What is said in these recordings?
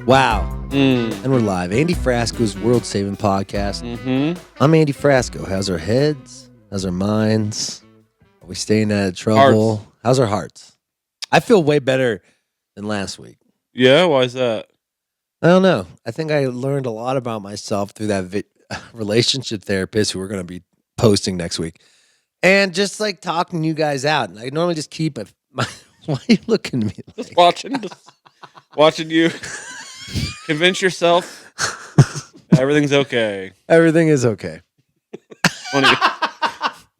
Wow. And we're live. Andy Frasco's World Saving Podcast. I'm Andy Frasco. How's our heads? How's our minds? Are we staying out of trouble? Hearts. How's our hearts? I feel way better than last week. Yeah? Why is that? I don't know. I think I learned a lot about myself through that relationship therapist who we're going to be posting next week. And just like talking you guys out. And I normally just keep it. Why are you looking at me like? Just watching you convince yourself everything's okay. Everything is okay. Funny.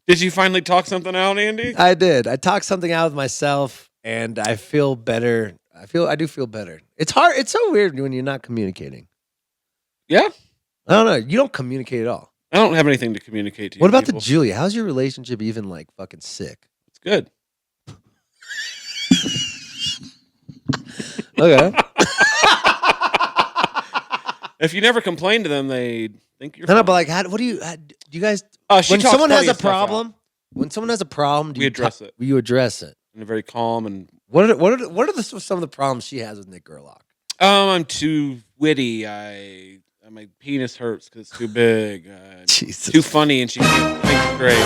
Did you finally talk something out, Andy? I did. I talked something out with myself, and I feel better. I do feel better. It's hard. It's so weird when you're not communicating. Yeah? I don't know. You don't communicate at all. I don't have anything to communicate to you. What about people. the Julia? How's your relationship even like fucking sick? It's good. Okay. If you never complain to them, they think you're No, fine. but like, do you guys? She When talks someone has funny a stuff out. problem, do We you address it. You address it. In a very calm and... What are some of the problems she has with Nick Gerlach? I'm too witty. My penis hurts because it's too big. Jesus. Too funny, and she thinks it's great.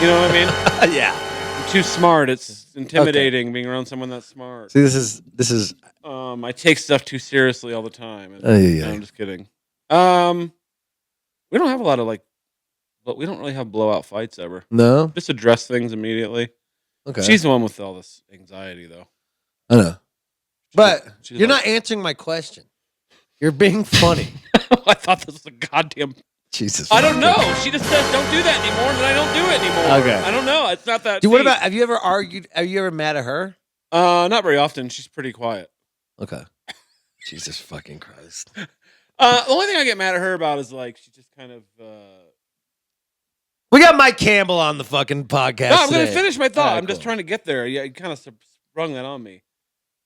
You know what I mean? Yeah. I'm too smart. It's intimidating being around someone that's smart. See, this is. I take stuff too seriously all the time. And, Yeah. no, I'm just kidding. We don't have a lot of but we don't really have blowout fights ever. No. Just address things immediately. Okay. She's the one with all this anxiety, though. I know. But She's you're like- not answering my question. You're being funny. I thought this was a goddamn. Jesus. I don't know. She just says don't do that anymore, and then I don't do it anymore. Okay. I don't know. It's not that. Dude, what deep. about? Have you ever argued? Have you ever mad at her? Not very often. She's pretty quiet. Okay. Jesus fucking Christ. The only thing I get mad at her about is she just kind of. We got Mike Campbell on the fucking podcast. No, I'm going to today. finish my thought. All right, I'm just cool. trying to get there. Yeah, you kind of sprung that on me.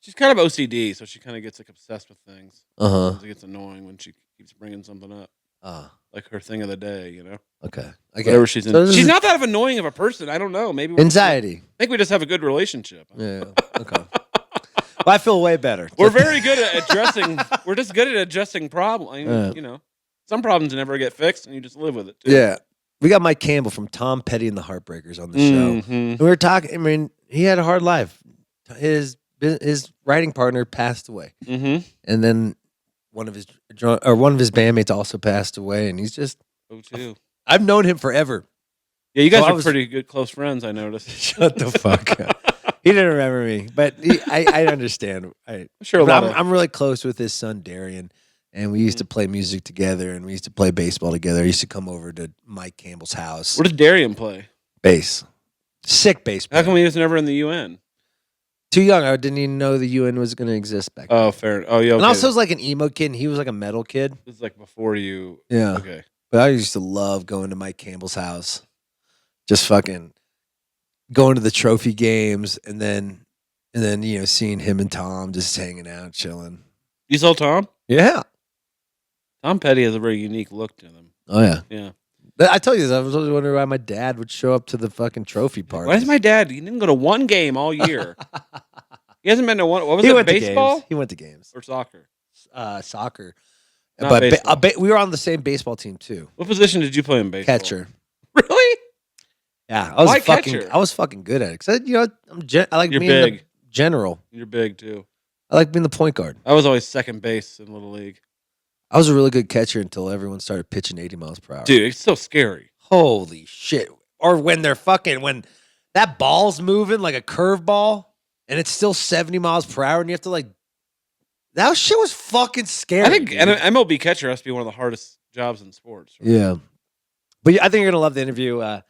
She's kind of OCD, so she kind of gets obsessed with things. Uh-huh. It gets annoying when she keeps bringing something up, Ah. like her thing of the day. Okay. Whatever she's in. So this She's is not that annoying of a person. I don't know. Maybe anxiety. I think we just have a good relationship. Yeah. Okay. Well, I feel way better. We're very good at addressing. We're just good at addressing problems. Some problems never get fixed, and you just live with it. Too. Yeah. We got Mike Campbell from Tom Petty and the Heartbreakers on the show. Mhm. We were talking. I mean, he had a hard life. His writing partner passed away, Mm-hmm. and then one of his bandmates also passed away. And he's just. Oh, too. I've known him forever. Yeah, you guys I are was- pretty good close friends. I noticed. Shut the fuck up. He didn't remember me, but I understand. I'm sure a lot of. I'm really close with his son Darian, and we used to play music together, and we used to play baseball together. He used to come over to Mike Campbell's house. Where does Darian play? Bass, sick bass. How player. come he was never in the UN? Too young. I didn't even know the UN was going to exist back then. Oh, fair. Oh, yeah. Okay. And also, was like an emo kid, and he was like a metal kid. This is before you. Yeah. Okay. But I used to love going to Mike Campbell's house, just fucking going to the trophy games, and then seeing him and Tom just hanging out, chilling. You saw Tom? Yeah. Tom Petty has a very unique look to them. Oh yeah. Yeah. But I tell you this, I was always wondering why my dad would show up to the fucking trophy party. Why is my dad? He didn't go to one game all year. He hasn't been to one. What was He it? went to Baseball games. He went to games. or soccer? Soccer. Not But baseball. we were on the same baseball team too. What position did you play in baseball? Catcher. Really? Yeah, I was Why fucking. catcher? I was fucking good at it. Cause I like You're being the big. general. You're big too. I like being the point guard. I was always second base in Little League. I was a really good catcher until everyone started pitching 80 miles per hour. Dude, it's so scary. Holy shit! Or when when that ball's moving like a curveball and it's still 70 miles per hour and you have to that shit was fucking scary. I think dude. an MLB catcher has to be one of the hardest jobs in sports. Right? Yeah. But I think you're gonna love the interview. I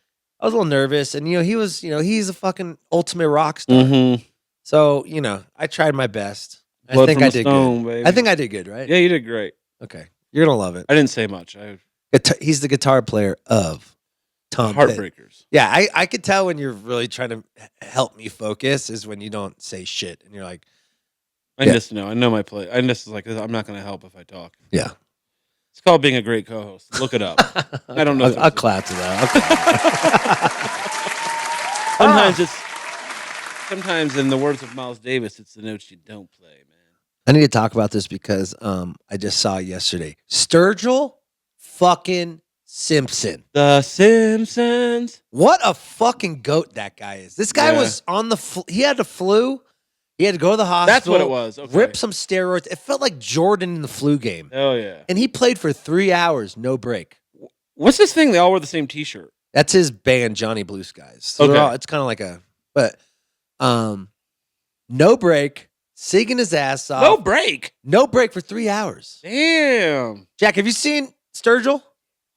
was a little nervous, and he was, he's a fucking ultimate rock star. Mm-hmm. So I tried my best. I Blood think from I a did stone, good. baby. I think I did good, right? Yeah, you did great. Okay, you're gonna love it. I didn't say much. He's the guitar player of Tom Petty. Heartbreakers. Yeah, I could tell when you're really trying to help me focus is when you don't say shit and you're like, I Yeah. just know. I know my play. I just I'm not going to help if I talk. yeah. It's called being a great co-host. Look it up. I don't know. I'll clap to that. Sometimes in the words of Miles Davis, it's the notes you don't play, man. I need to talk about this because I just saw it yesterday. Sturgill fucking Simpson. The Simpsons. What a fucking goat that guy is. This guy was on the he had the flu. He had to go to the hospital. That's what it was. Okay. Rip some steroids. It felt like Jordan in the flu game. Oh, yeah. And he played for 3 hours, no break. What's this thing? They all wear the same T-shirt. That's his band, Johnny Blue Skies. So it's kind of like no break, singing his ass off. No break for 3 hours. Damn. Jack, have you seen Sturgill?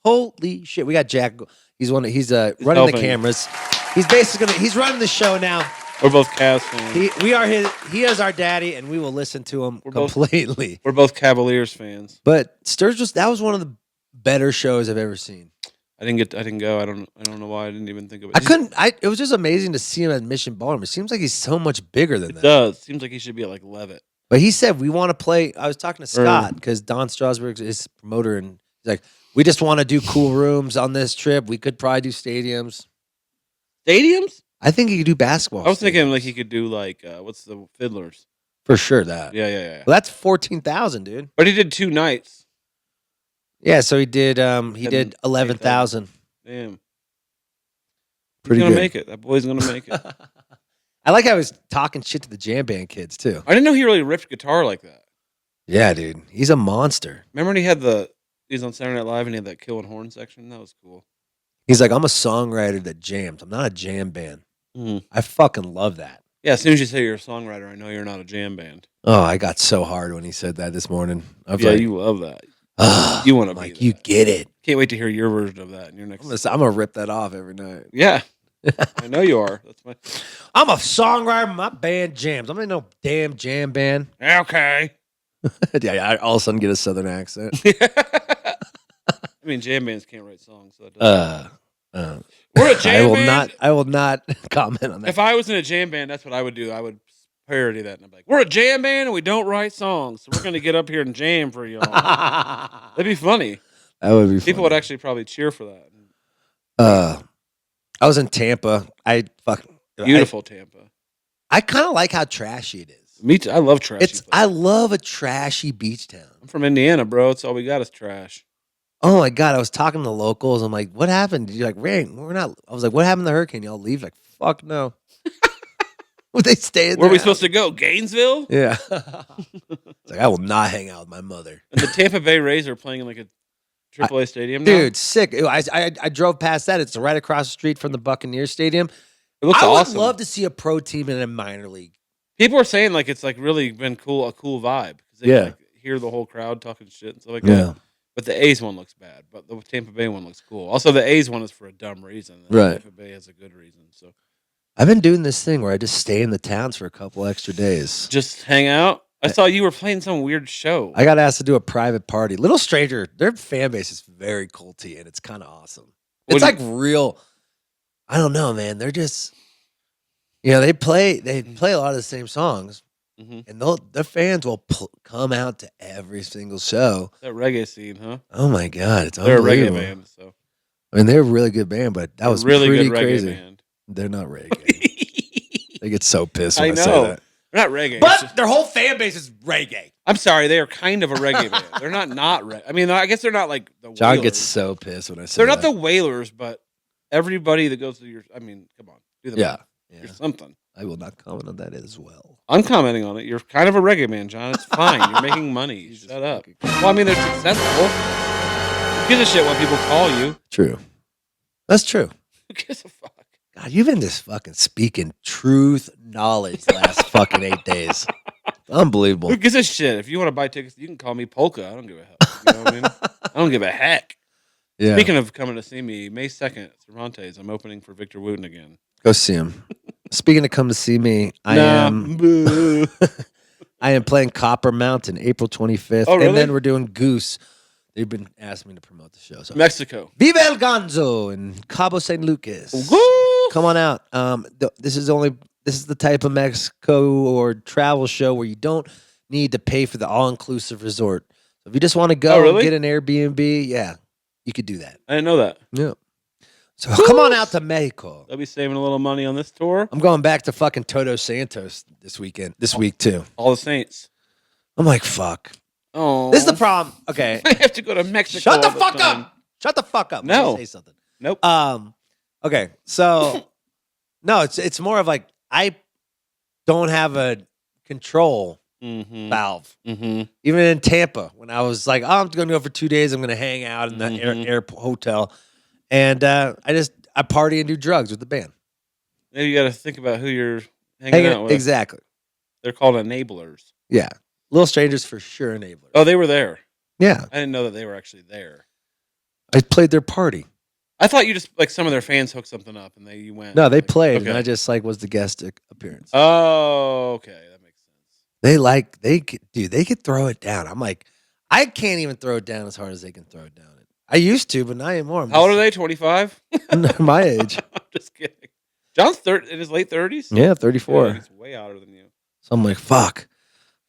Holy shit. We got Jack. He's running the cameras. He's running the show now. We're both Cavs fans. He is our daddy, and we will listen to him completely. We're both Cavaliers fans. But Sturgill, that was one of the better shows I've ever seen. I didn't go. I don't know why I didn't even think of it. It was just amazing to see him at Mission Ballroom. It seems like he's so much bigger than that. It does. Seems like he should be at like Levitt. But he said, we want to play. I was talking to Scott because Don Strasburg's his promoter, and he's like, we just want to do cool rooms on this trip. We could probably do stadiums. Stadiums? I think he could do basketball. I was thinking like he could do like what's the Fiddlers? For sure that. Yeah. Well, that's 14,000, dude. But he did 2 nights. Yeah, so he did 11,000. Damn. Pretty He's gonna good. make it. That boy's gonna make it. I like how he was talking shit to the jam band kids too. I didn't know he really ripped guitar like that. Yeah, dude. He's a monster. Remember when he was on Saturday Night Live and he had that Kill and Horn section? That was cool. He's like, I'm a songwriter that jams. I'm not a jam band. I fucking love that. Yeah, as soon as you say you're a songwriter, I know you're not a jam band. Oh, I got so hard when he said that this morning. You love that. You want to be like, you get it. Can't wait to hear your version of that in your next. I'm gonna rip that off every night. Yeah, I know you are. I'm a songwriter. My band jams. I'm in no damn jam band. Okay. Yeah, I all of a sudden get a southern accent. I mean, jam bands can't write songs. So that we're a jam band. I will not comment on that. If I was in a jam band, that's what I would do. I would parody that, and I'm like, we're a jam band and we don't write songs, so we're gonna get up here and jam for y'all. That'd be funny. That would be. People would actually probably cheer for that. I was in Tampa. Beautiful Tampa. I kind of like how trashy it is. Me too. I love trashy. I love a trashy beach town. I'm from Indiana, bro. It's all we got is trash. Oh my god! I was talking to the locals. I'm like, "What happened?" Did you like rain? We're not. I was like, "What happened to the hurricane? Y'all leave?" Like, "Fuck no." Would they stay in? Where are we supposed to go? Gainesville? Yeah. It's like I will not hang out with my mother. And the Tampa Bay Rays are playing in like a AAA stadium now? Dude, sick. I drove past that. It's right across the street from the Buccaneers Stadium. It looks awesome. I would love to see a pro team in a minor league. People are saying like it's like really been cool, a cool vibe. Because they like, hear the whole crowd talking shit and stuff like that. But the A's one looks bad. But the Tampa Bay one looks cool. Also, the A's one is for a dumb reason. Right. Tampa Bay has a good reason. So I've been doing this thing where I just stay in the towns for a couple extra days. Just hang out? I saw you were playing some weird show. I got asked to do a private party. Little Stranger, their fan base is very culty, and it's kind of awesome. It's like real. I don't know, man. They're just, they play a lot of the same songs, and their fans will come out to every single show. That reggae scene, huh? Oh my god, it's they're unbelievable. They're a reggae band, so I mean they're a really good band, but that was really pretty good reggae crazy. Band. They're not reggae. They get so pissed when I know. say that. They're not reggae. But their whole fan base is reggae. I'm sorry, they are kind of a reggae band. They're not reggae. I mean, I guess they're not like the John Wailers. gets so pissed when I say they're that. not the Wailers, but everybody that goes to your, I mean, come on, do the math. Yeah. You're something. I will not comment on that as well. I'm commenting on it. You're kind of a reggae man, John. It's fine. You're making money. Shut up. Well, I mean, they're successful. Who gives a shit what people call you? True. That's true. Who gives a fuck? God, you've been just fucking speaking truth knowledge the last fucking 8 days. Unbelievable. Who gives a shit? If you want to buy tickets, you can call me Polka. I don't give a heck. You know what I mean? I don't give a heck. Yeah. Speaking of coming to see me, May 2nd at Cervantes, I'm opening for Victor Wooten again. Go see him. Speaking of come to see me, I am playing Copper Mountain April 25th. Oh, really? And then we're doing Goose. They've been asking me to promote the show. So. Mexico. Viva El Gonzo in Cabo San Lucas. Woo! Come on out. This is the type of Mexico or travel show where you don't need to pay for the all-inclusive resort. So if you just want to go and get an Airbnb, yeah, you could do that. I didn't know that. Yeah. So come on out to Mexico. I'll be saving a little money on this tour. I'm going back to fucking Todos Santos this week too. All the Saints. I'm like, fuck. Oh, This is the problem. Okay. I have to go to Mexico. Shut the all fuck time. up. Shut the fuck up. No. Let me say something. Nope. Okay. So no, it's more of like I don't have a control valve. Mm-hmm. Even in Tampa, when I was like, oh, I'm going to go for 2 days, I'm going to hang out in the airport hotel, and I party and do drugs with the band. Maybe you got to think about who you're hanging out with. Exactly. They're called enablers. Yeah, Little Strangers for sure. Enablers. Oh, they were there. Yeah, I didn't know that they were actually there. I played their party. I thought you just like some of their fans hooked something up and you went. No, they like, played, okay. and I just was the guest appearance. Oh, okay, that makes sense. They could throw it down. I'm like, I can't even throw it down as hard as they can throw it down. I used to, but not anymore. How old are they? 25? My age. I'm just kidding. John's in his late 30s. Yeah, 34. Yeah, he's way older than you. So I'm like, fuck.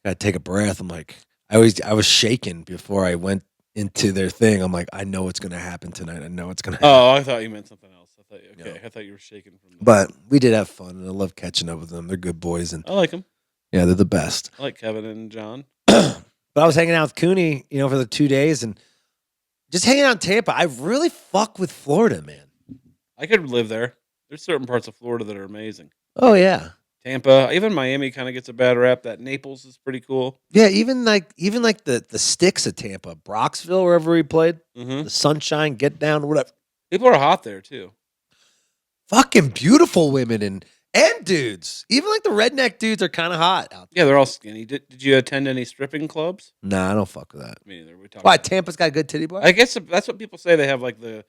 Gotta take a breath. I'm like, I was shaking before I went into their thing. I'm like, I know what's gonna happen tonight. I know it's gonna happen. Oh, I thought you meant something else. I thought you were shaking from the... But we did have fun, and I love catching up with them. They're good boys, and I like them. Yeah, they're the best. I like Kevin and John. But I was hanging out with Cooney, for the 2 days, and just hanging out in Tampa. I really fuck with Florida, man. I could live there. There's certain parts of Florida that are amazing. Oh yeah, Tampa, even Miami kind of gets a bad rap. That Naples is pretty cool. Yeah, even like the sticks of Tampa, Broxville, wherever we played, the Sunshine, Get Down, whatever. People are hot there too. Fucking beautiful women and dudes. Even like the redneck dudes are kind of hot out there. Yeah, they're all skinny. Did you attend any stripping clubs? Nah, I don't fuck with that. Me neither. Why? Tampa's got a good titty bar? I guess that's what people say. They have like the.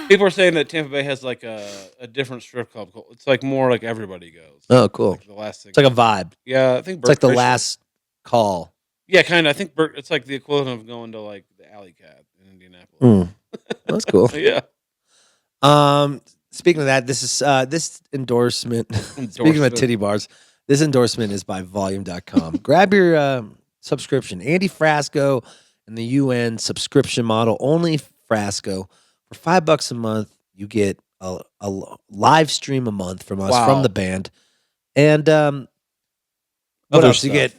People are saying that Tampa Bay has like a different strip club. It's like more like everybody goes. Oh, cool. Like the last thing. It's like a vibe. Yeah, I think it's like the last call. Yeah, kind of. I think it's like the equivalent of going to like the Alley Cat in Indianapolis. That's cool. Yeah. Speaking of that, this is this endorsement. Speaking of titty bars, this endorsement is by volume.com. Grab your subscription. Andy Frasco and the UN subscription model, only Frasco. For $5 a month, you get a live stream a month from us, from the band. And what else? You get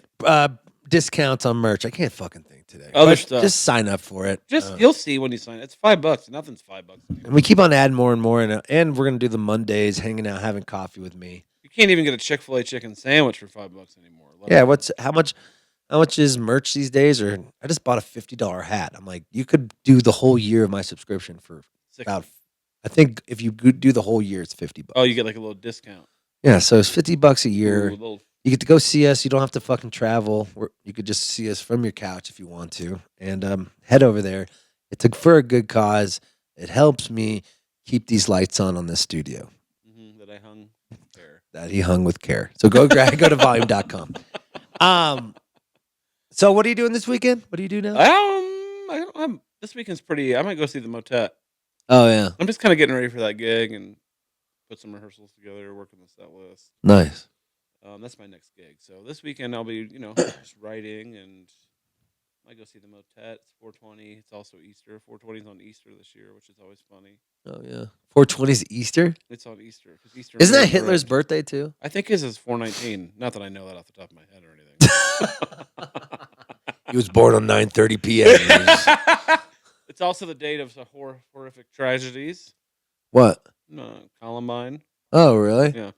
discounts on merch. I can't fucking think today. Other stuff. Just sign up for it. You'll see when you sign. It's $5. Nothing's $5 anymore. And we keep on adding more and more. And we're gonna do the Mondays, hanging out, having coffee with me. You can't even get a Chick-fil-A chicken sandwich for $5 anymore. Yeah. How much is merch these days? Or I just bought a $50 hat. I'm like, you could do the whole year of my subscription for about. I think if you do the whole year, it's $50. Oh, you get like a little discount. Yeah, so it's $50 a year. Ooh, you get to go see us. You don't have to fucking travel. You could just see us from your couch if you want to. And head over there. It's for a good cause. It helps me keep these lights on this studio. That I hung with care. That he hung with care. So go to volume.com. So what are you doing this weekend? What do you do now? This weekend's pretty. I might go see the Motet. Oh yeah. I'm just kind of getting ready for that gig and put some rehearsals together, working the set list. Nice. That's my next gig. So this weekend I'll be, just writing, and I might go see the Motet. It's 420. It's also Easter. 420 is on Easter this year, which is always funny. Oh yeah. 420 is Easter? It's on Easter. Easter isn't that Hitler's birthday too? I think his is 419. Not that I know that off the top of my head or anything. He was born on 9:30 p.m. It's also the date of the horrific tragedies. What? No, Columbine. Oh, really? Yeah.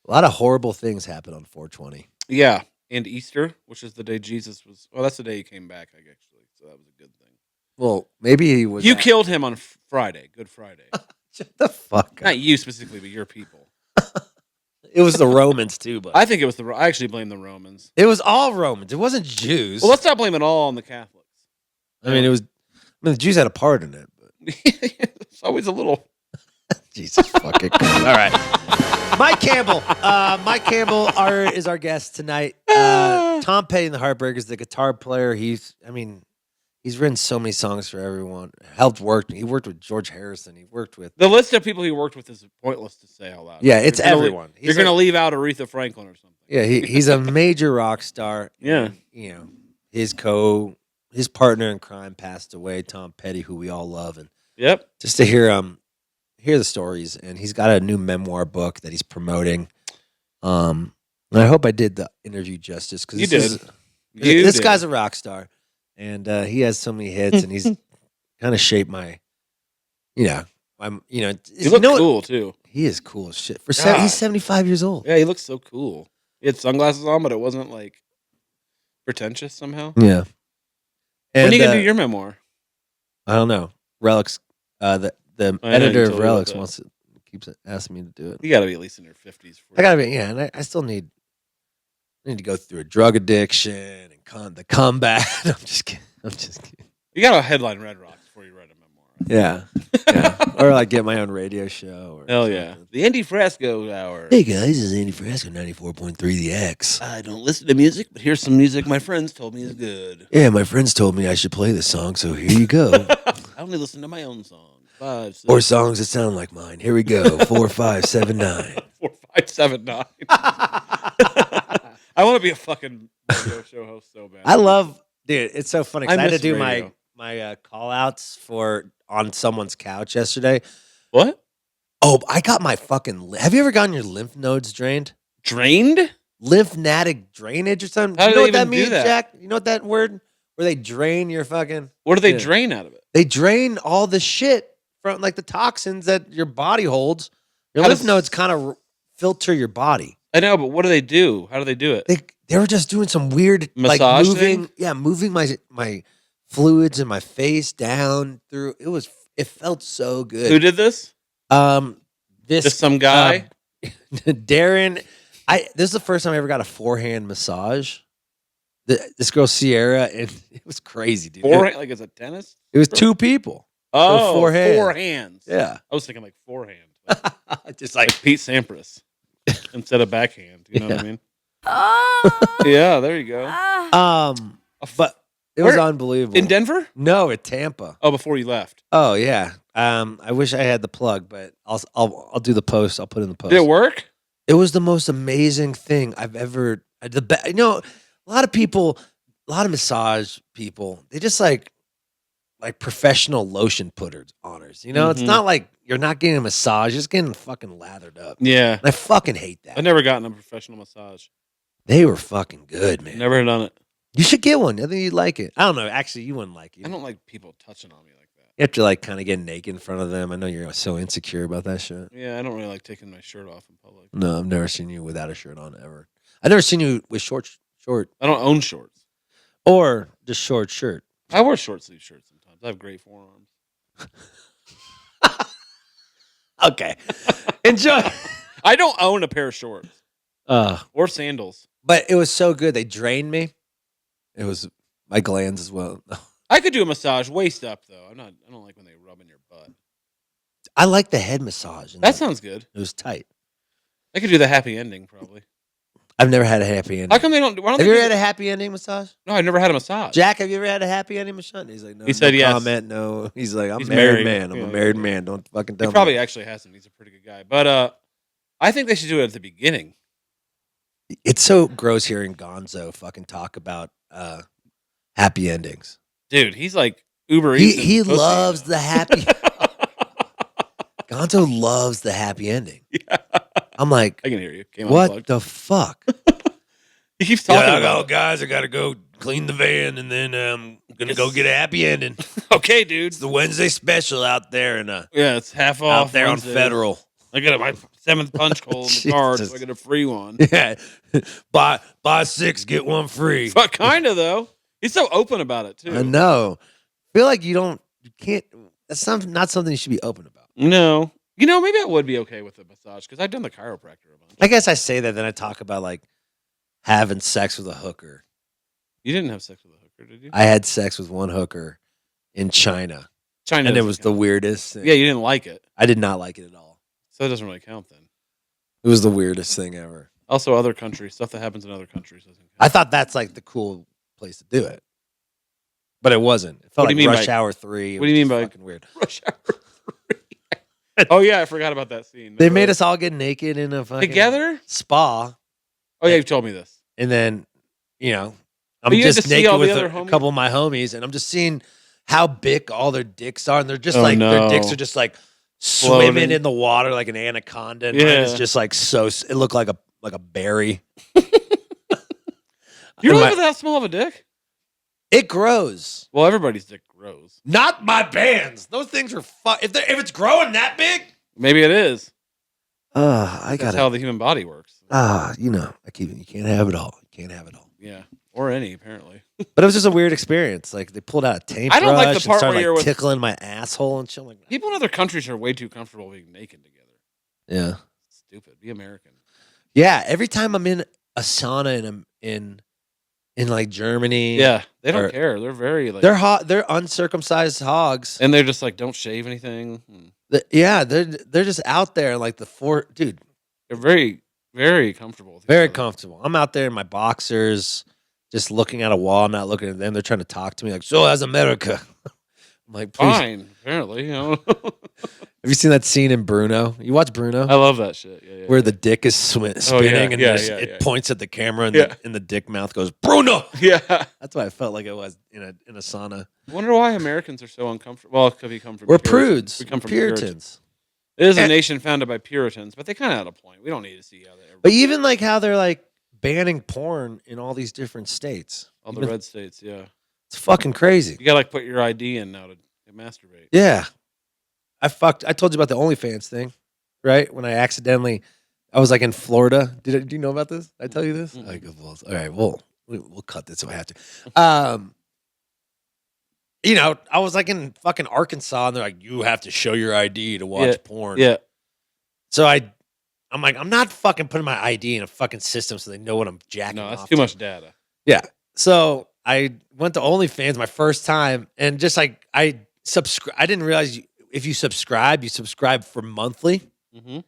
A lot of horrible things happen on 420. Yeah, and Easter, which is the day Jesus was. Well, that's the day he came back, actually. So that was a good thing. Well, maybe he was. You killed him on Friday, Good Friday. Shut the fuck up. Not you specifically, but your people. It was the Romans too, but I think it was I actually blame the Romans. It was all Romans. It wasn't Jews. Well, let's not blame it all on the Catholics. I mean, the Jews had a part in it. But. It's always a little. Jesus fucking Christ. All right. Mike Campbell. Mike Campbell is our guest tonight. Tom Petty and the Heartbreakers, the guitar player. He's written so many songs for everyone. He worked with George Harrison. He worked with the list of people he worked with is pointless to say out loud. Yeah, it's everyone. You're going to leave out Aretha Franklin or something. Yeah, he's a major rock star. Yeah, and, his partner in crime passed away, Tom Petty, who we all love, and just to hear the stories. And he's got a new memoir book that he's promoting. And I hope I did the interview justice because this guy's a rock star, and he has so many hits, and he's kind of shaped my, he looks cool too. He is cool as shit. He's 75 years old. Yeah, he looks so cool. He had sunglasses on, but it wasn't like pretentious somehow. Yeah. And, when are you gonna do your memoir? I don't know. Relics, the editor of Relics keeps asking me to do it. You got to be at least in your 50s. I gotta be, and I still need to go through a drug addiction and the combat. I'm just kidding. You got to headline Red Rocks before you write a memoir. Yeah. Or like get my own radio show. Hell yeah. The Andy Frasco Hour. Hey guys, this is Andy Frasco, 94.3 The X. I don't listen to music, but here's some music my friends told me is good. Yeah, my friends told me I should play this song, so here you go. I only listen to my own songs. 5, 6. Or songs that sound like mine. Here we go. 4, 5, 7, 9. 4, 5, 7, 9. I want to be a fucking radio show host so bad. Dude, it's so funny because I had to do my call outs on someone's couch yesterday. What? Oh, I got my fucking. Have you ever gotten your lymph nodes drained? Drained? Lymphatic drainage or something? How you know do what they that even means, do that? Jack? You know what that word? Where they drain your fucking. What do they drain out of it? They drain all the shit from like the toxins that your body holds. Your lymph nodes kind of filter your body. I know, but what do they do? How do they do it? They were just doing some weird massage moving my fluids in my face down through. It felt so good. Who did this? Just some guy. Darren. This is the first time I ever got a forehand massage. This girl Sierra, and it was crazy, dude. Forehand, like it's a tennis? It was 2 people. Oh, so 4 hands. Yeah. I was thinking like forehand. Just like Pete Sampras instead of backhand. You know what I mean? Yeah, there you go. But it was unbelievable. In Denver? No, at Tampa. Oh, before you left. Oh yeah. I wish I had the plug, but I'll do the post. I'll put in the post. Did it work? It was the most amazing thing I've ever. A lot of massage people, they just like professional lotion putters honors. You know, it's not like you're not getting a massage, you're just getting fucking lathered up. Yeah. And I fucking hate that. I've never gotten a professional massage. They were fucking good, man. Never done it. You should get one. I think you'd like it. I don't know. Actually, you wouldn't like it. I don't like people touching on me like that. You have to like kind of get naked in front of them. I know you're so insecure about that shit. Yeah, I don't really like taking my shirt off in public. No, I've never seen you without a shirt on ever. I've never seen you with short. I don't own shorts. Or just short shirt. I wear short sleeve shirts sometimes. I have great forearms. Okay. Enjoy. I don't own a pair of shorts. Or sandals. But it was so good. They drained me. It was my glands as well. I could do a massage waist up though. I don't like when they rub in your butt. I like the head massage. That sounds good. It was tight. I could do the happy ending probably. I've never had a happy ending. How come they don't? Have you ever had a happy ending massage? No, I've never had a massage. Jack, have you ever had a happy ending massage? He's like, no. He said yes. Comment, no. He's like, I'm He's a married married. man. I'm a married man. Don't fucking tell me. He probably actually hasn't. He's a pretty good guy. But I think they should do it at the beginning. It's so gross hearing Gonzo fucking talk about happy endings. Dude, he's like Uber Eats. He loves the happy. Gonzo loves the happy ending. Yeah. I'm like, I can hear you. What the fuck? He keeps talking about guys, I got to go clean the van and then I'm going to go get a happy ending. Okay, dude. It's the Wednesday special out there. Yeah, it's half off. Out there Wednesday. on Federal. I got my 7th punch hole in the card, so I get a free one. Yeah. buy 6, get 1 free. But kind of, though. He's so open about it, too. I know. I feel like you can't, that's not something you should be open about. No. You know, maybe I would be okay with a massage because I've done the chiropractor a bunch. I guess I say that, then I talk about like having sex with a hooker. You didn't have sex with a hooker, did you? I had sex with one hooker in China. And it was the weirdest thing. Yeah, you didn't like it. I did not like it at all. So it doesn't really count then. It was the weirdest thing ever. Also, other countries, stuff that happens in other countries doesn't count. I thought that's like the cool place to do it. But it wasn't. It felt like Rush Hour 3. What do you mean by fucking weird? Rush Hour 3? Oh, yeah, I forgot about that scene. They made us all get naked in a fucking together spa. Oh, yeah, you've told me this. And then, I'm just naked with a couple of my homies, and I'm just seeing how big all their dicks are, and they're just their dicks are just like swimming in the water like an anaconda. And it's just like it looked like like a berry. You really have that small of a dick? It grows. Well, everybody's dick grows. Not my band's. Those things are if it's growing that big, maybe it is. That's how the human body works. You can't have it all. You can't have it all. Yeah, or any apparently. But it was just a weird experience. Like they pulled out a tape. I don't like the part where you're tickling my asshole and shit. Like people in other countries are way too comfortable being naked together. Yeah, stupid. Be American. Yeah, every time I'm in a sauna in like Germany, yeah, they don't care. They're very like they're hot. They're uncircumcised hogs, and they're just like don't shave anything. They're just out there like dude. They're very very comfortable. Very comfortable. I'm out there in my boxers, just looking at a wall, not looking at them. They're trying to talk to me like, "So how's America?" I'm like, please. Fine. Apparently, Have you seen that scene in Bruno? You watch Bruno? I love that shit. Yeah, where the dick is spinning and it points at the camera and the dick mouth goes, Bruno! Yeah. That's what I felt like it was in a sauna. I wonder why Americans are so uncomfortable. Well, because we come from We're prudes. We come from Puritans. It is a nation founded by Puritans, but they kind of had a point. We don't need to see how they But even like how they're like banning porn in all these different states. All the red states, yeah. It's fucking crazy. You gotta like put your ID in now to masturbate. Yeah. I told you about the OnlyFans thing, right? When I was like in Florida. Do you know about this? Did I tell you this? Mm-hmm. Like, well, all right, we'll cut this if I have to. I was like in fucking Arkansas, and they're like, you have to show your ID to watch porn. Yeah. So I'm like, I'm not fucking putting my ID in a fucking system so they know what I'm jacking off. No, that's too much data. Yeah. So I went to OnlyFans my first time, and just like I didn't realize if you subscribe for monthly. Mm-hmm.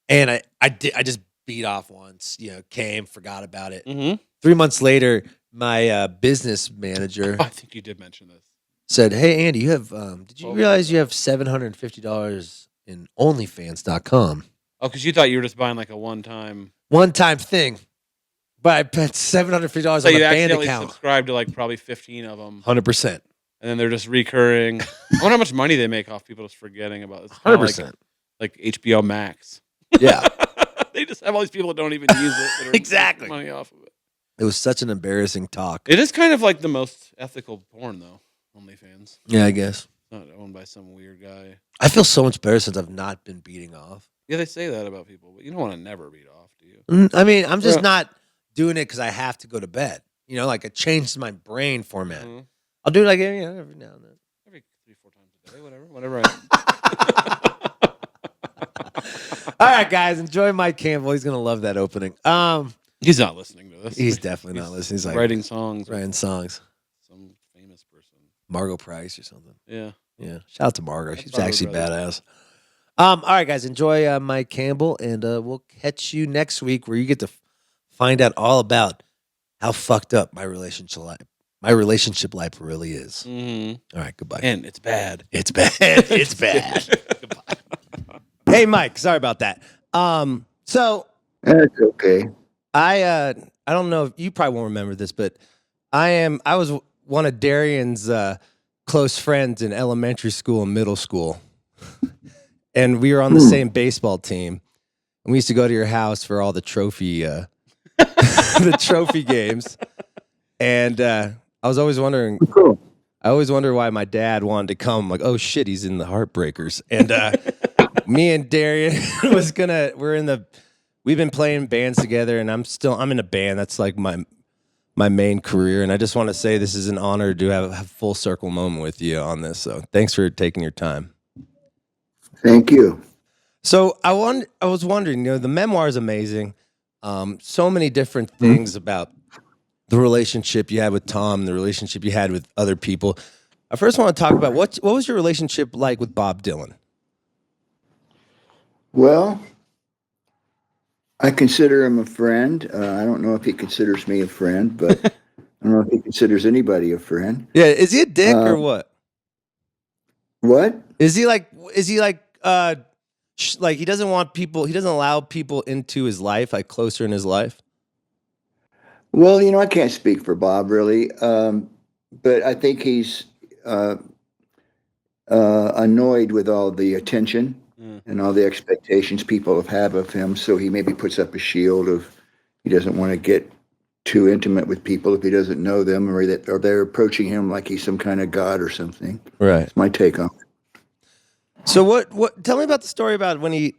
And I just beat off once, forgot about it. Mm-hmm. 3 months later, my business manager, I think you did mention this, said, "Hey Andy, you have did you realize you have $750 in OnlyFans.com?" Oh, because you thought you were just buying like a one-time thing. But I bet $750 on a band account. Subscribed to like probably 15 of them. 100%. And then they're just recurring. I wonder how much money they make off people just forgetting about this. 100%. Like HBO Max. Yeah. They just have all these people that don't even use it. That are exactly. Money off of it. It was such an embarrassing talk. It is kind of like the most ethical porn, though. OnlyFans. Yeah, I guess. It's not owned by some weird guy. I feel so much better since I've not been beating off. Yeah, they say that about people, but you don't want to never beat off, do you? I mean, I'm just not doing it because I have to go to bed. Like it changed my brain format. Mm-hmm. I'll do it like every now and then. Every 3-4 times a day, whatever. All right, guys, enjoy Mike Campbell. He's gonna love that opening. He's not listening to this. He's definitely not listening. He's like writing songs. Some famous person, Margot Price or something. Yeah. Shout out to Margot. She's actually badass. All right, guys, enjoy Mike Campbell, and we'll catch you next week where you get to find out all about how fucked up my relationship life really is. Mm-hmm. All right, goodbye. And it's bad. It's bad. It's bad. Goodbye. Hey, Mike. Sorry about that. So that's okay. I don't know if you probably won't remember this, but I was one of Darian's close friends in elementary school and middle school. And we were on the same baseball team. And we used to go to your house for all the trophy the trophy games. And I was always wondering I always wonder why my dad wanted to come. Like, oh shit, he's in the Heartbreakers. And me and Darian we've been playing bands together, and I'm in a band. That's like my main career. And I just want to say this is an honor to have a full circle moment with you on this. So thanks for taking your time. Thank you. So I was wondering, the memoir is amazing. So many different things about the relationship you had with Tom, the relationship you had with other people. I first want to talk about what was your relationship like with Bob Dylan? Well, I consider him a friend. I don't know if he considers me a friend, but I don't know if he considers anybody a friend. Yeah, is he a dick or what? What? Is he like he doesn't want people, he doesn't allow people into his life, like closer in his life? Well, I can't speak for Bob really, but I think he's annoyed with all the attention. and all the expectations people have of him. So he maybe puts up a shield of he doesn't want to get too intimate with people if he doesn't know them, or they're approaching him like he's some kind of god or something. Right. That's my take on it. So what? Tell me about the story about when he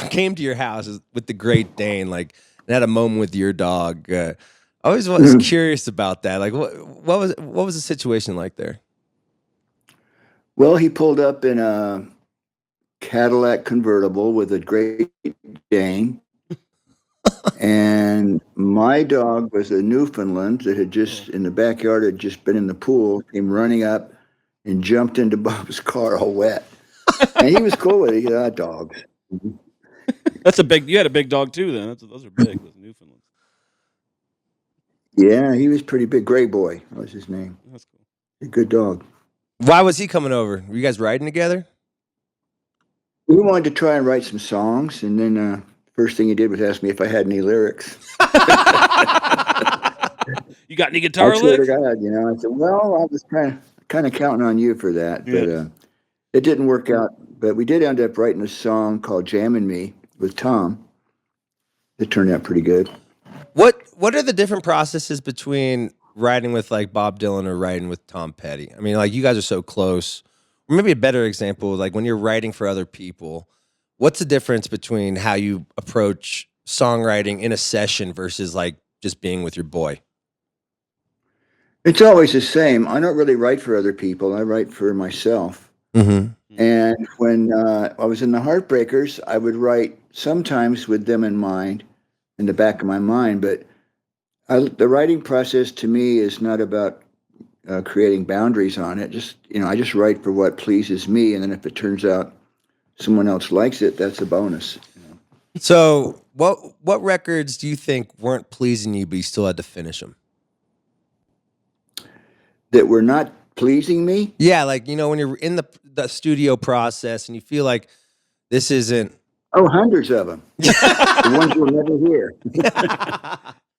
came to your house with the Great Dane, like, and had a moment with your dog. I always was curious about that. Like, what was the situation like there? Well, he pulled up in a Cadillac convertible with a Great Dane. And my dog was a Newfoundland that had just in the backyard, had just been in the pool, came running up and jumped into Bob's car all wet. And he was cool with it. He said, dogs. You had a big dog too then. Those are big, those Newfoundlands. Yeah, he was pretty big. Gray Boy was his name. That's cool. A good dog. Why was he coming over? Were you guys riding together? We wanted to try and write some songs, and then first thing he did was ask me if I had any lyrics. You got any guitar I swear licks? to God, I said, well, I was kind of counting on you for that, but it didn't work out. But we did end up writing a song called "Jammin' Me" with Tom. It turned out pretty good. What are the different processes between writing with like Bob Dylan or writing with Tom Petty? I mean, like, you guys are so close. Or maybe a better example, like when you're writing for other people, what's the difference between how you approach songwriting in a session versus like just being with your boy? It's always the same. I don't really write for other people. I write for myself. Mm-hmm. And when I was in the Heartbreakers, I would write sometimes with them in mind, in the back of my mind. But the writing process to me is not about creating boundaries on it. Just, I just write for what pleases me. And then if it turns out someone else likes it, that's a bonus. So what records do you think weren't pleasing you, but you still had to finish them? That were not pleasing me? Yeah, like, when you're in the studio process and you feel like this isn't... Oh, hundreds of them. The ones you'll never hear.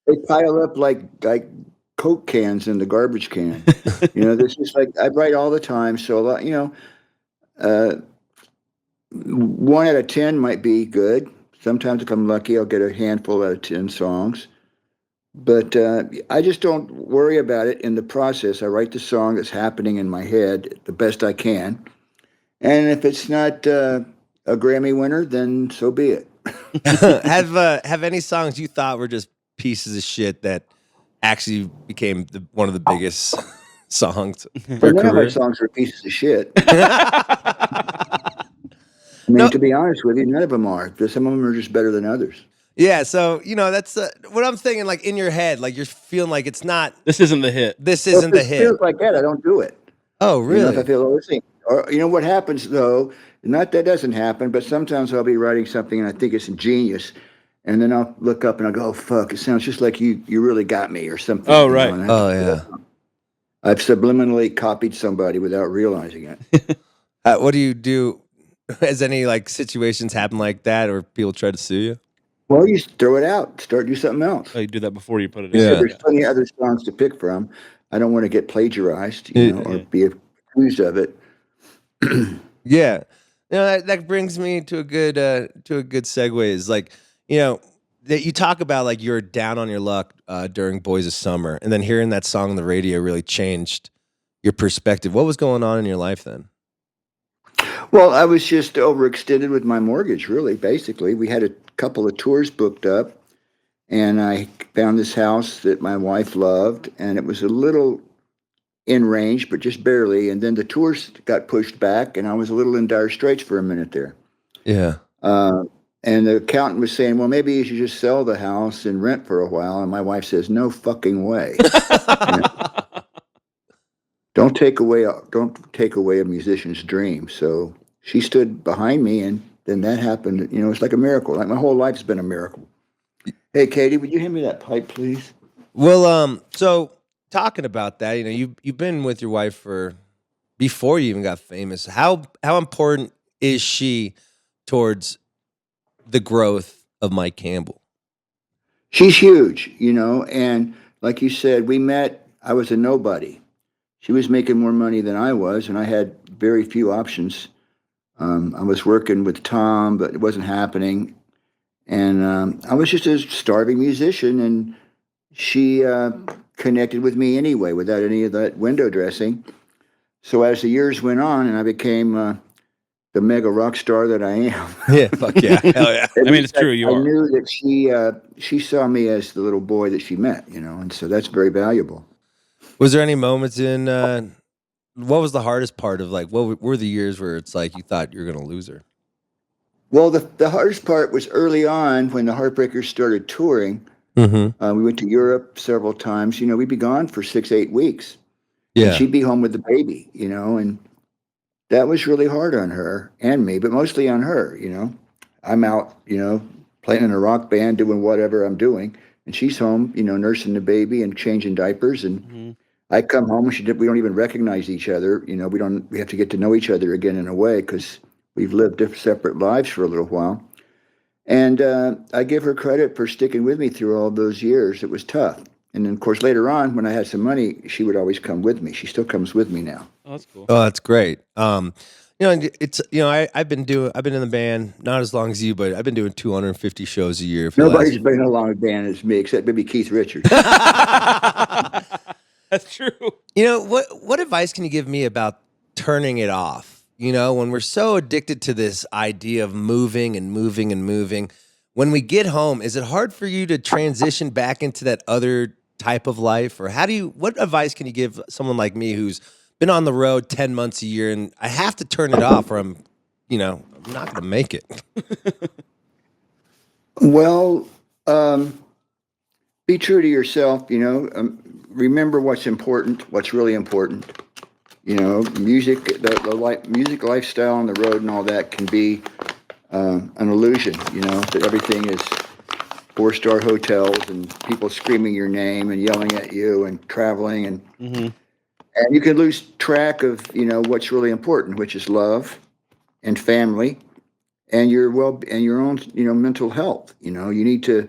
They pile up like Coke cans in the garbage can. This is like, I write all the time. So a lot, 1 out of 10 might be good. Sometimes if I'm lucky, I'll get a handful out of 10 songs. But I just don't worry about it in the process. I write the song that's happening in my head the best I can. And if it's not a Grammy winner, then so be it. Have any songs you thought were just pieces of shit that actually became one of the biggest songs for None of my career? songs are pieces of shit. I mean, to be honest with you, none of them are. Some of them are just better than others. Yeah, so that's what I'm thinking. Like in your head, like you're feeling like it's not. This isn't the hit. This isn't the If it hit. feels like that, I don't do it. Oh, really? If I feel listening, or what happens though, not that doesn't happen, but sometimes I'll be writing something and I think it's ingenious, and then I'll look up and I'll go, oh, fuck, it sounds just like you really got me or something. Oh, right. Oh, yeah. I've subliminally copied somebody without realizing it. What do you do? Has any like situations happen like that, or people try to sue you? Well, you throw it out, do something else. Oh, you do that before you put it in. Yeah. There's plenty of other songs to pick from. I don't want to get plagiarized, or be accused of it. Yeah, that brings me to a good segue. Is like, that you talk about like you're down on your luck during Boys of Summer, and then hearing that song on the radio really changed your perspective. What was going on in your life then? Well, I was just overextended with my mortgage, really, basically. We had a couple of tours booked up, and I found this house that my wife loved, and it was a little in range, but just barely. And then the tours got pushed back, and I was a little in dire straits for a minute there. Yeah. And the accountant was saying, well, maybe you should just sell the house and rent for a while. And my wife says, no fucking way. Don't take away a musician's dream. So she stood behind me, and then that happened. It's like a miracle. Like my whole life's been a miracle. Hey, Katie, would you hand me that pipe, please? Well, so talking about that, you've been with your wife before you even got famous. How important is she towards the growth of Mike Campbell? She's huge, and like you said, we met, I was a nobody. She was making more money than I was, and I had very few options I was working with Tom, but it wasn't happening. And I was just a starving musician, and she connected with me anyway without any of that window dressing. So as the years went on, and I became the mega rock star that I am. Yeah, fuck yeah, hell yeah. I mean, it's true. You I are. knew that she saw me as the little boy that she met, and so that's very valuable. Was there any moments in what was the hardest part of like what were the years where it's like you thought you were gonna lose her? Well, the hardest part was early on when the Heartbreakers started touring. Mm-hmm. We went to Europe several times. We'd be gone for 6-8 weeks. Yeah. And she'd be home with the baby, and that was really hard on her and me, but mostly on her. I'm out, playing in a rock band, doing whatever I'm doing, and she's home, nursing the baby and changing diapers. And I come home, we don't even recognize each other. We have to get to know each other again in a way because we've lived separate lives for a little while. And I give her credit for sticking with me through all those years. It was tough. And then, of course, later on, when I had some money, she would always come with me. She still comes with me now. Oh, that's cool. Oh, that's great. It's I've been in the band not as long as you, but I've been doing 250 shows a year. Nobody's been in a long band as me, except maybe Keith Richards. That's true. What advice can you give me about turning it off? When we're so addicted to this idea of moving and moving and moving, when we get home, is it hard for you to transition back into that other type of life? Or what advice can you give someone like me who's been on the road 10 months a year and I have to turn it off or I'm not going to make it? Well, be true to yourself, remember what's important, what's really important. Music, the music lifestyle on the road and all that can be an illusion, that everything is 4-star hotels and people screaming your name and yelling at you and traveling and you can lose track of, what's really important, which is love and family and your own, mental health. You need to,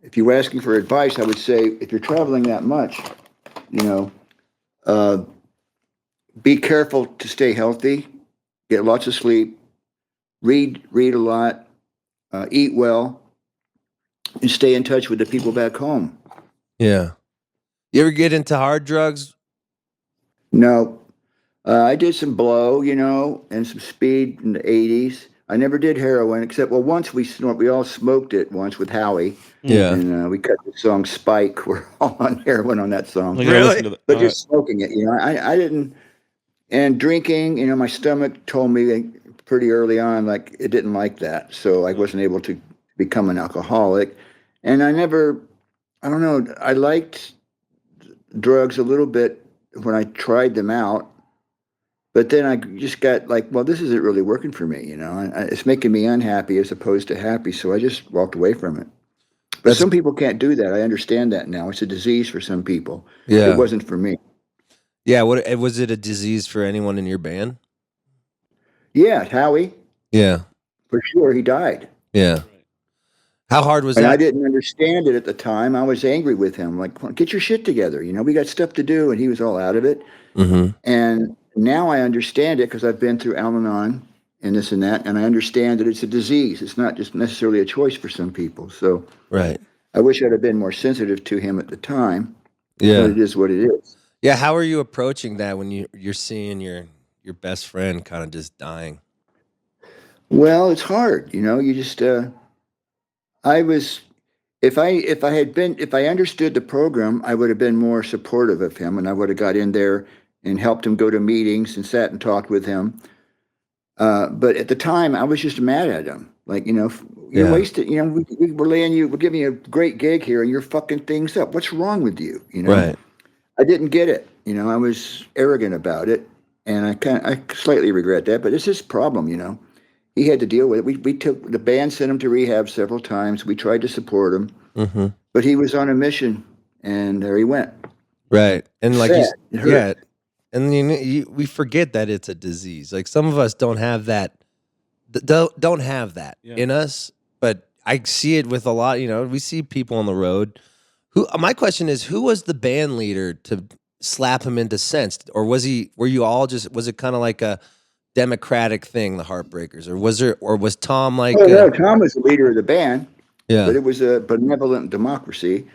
if you were asking for advice, I would say if you're traveling that much, be careful to stay healthy, get lots of sleep, read a lot, eat well, and stay in touch with the people back home. Yeah. You ever get into hard drugs? No. I did some blow, and some speed in the 80s. I never did heroin, except, once we all smoked it once with Howie. Yeah. And we cut the song Spike. We're all on heroin on that song. Really? But just smoking it, I didn't. And drinking, my stomach told me pretty early on, like, it didn't like that. So I wasn't able to become an alcoholic. And I don't know, I liked drugs a little bit when I tried them out. But then I just got like, this isn't really working for me, it's making me unhappy as opposed to happy. So I just walked away from it. But some people can't do that. I understand that now. It's a disease for some people. Yeah. It wasn't for me. Yeah. Was it a disease for anyone in your band? Yeah, Howie. Yeah. For sure, he died. Yeah. How hard was that? And I didn't understand it at the time. I was angry with him. Like, get your shit together. We got stuff to do. And he was all out of it. And now I understand it because I've been through Al-Anon and this and that. And I understand that it's a disease. It's not just necessarily a choice for some people. So right. I wish I'd have been more sensitive to him at the time. Yeah. But it is what it is. Yeah. How are you approaching that when you're seeing your best friend kind of just dying? Well, it's hard. You just, if I understood the program, I would have been more supportive of him and I would have got in there and helped him go to meetings and sat and talked with him. But at the time I was just mad at him. Like, you're wasted, we're giving you a great gig here and you're fucking things up. What's wrong with you? Right. I didn't get it. I was arrogant about it and I slightly regret that, but it's his problem, He had to deal with it. We took the band, sent him to rehab several times. We tried to support him, but he was on a mission, and there he went. Right, and like sad. And we forget that it's a disease. Like some of us don't have that, don't have that in us. But I see it with a lot. We see people on the road. My question is, who was the band leader to slap him into sense, or were you all just? Was it kind of like democratic thing, the Heartbreakers, or was Tom like? Oh no, Tom was the leader of the band, Yeah, but it was a benevolent democracy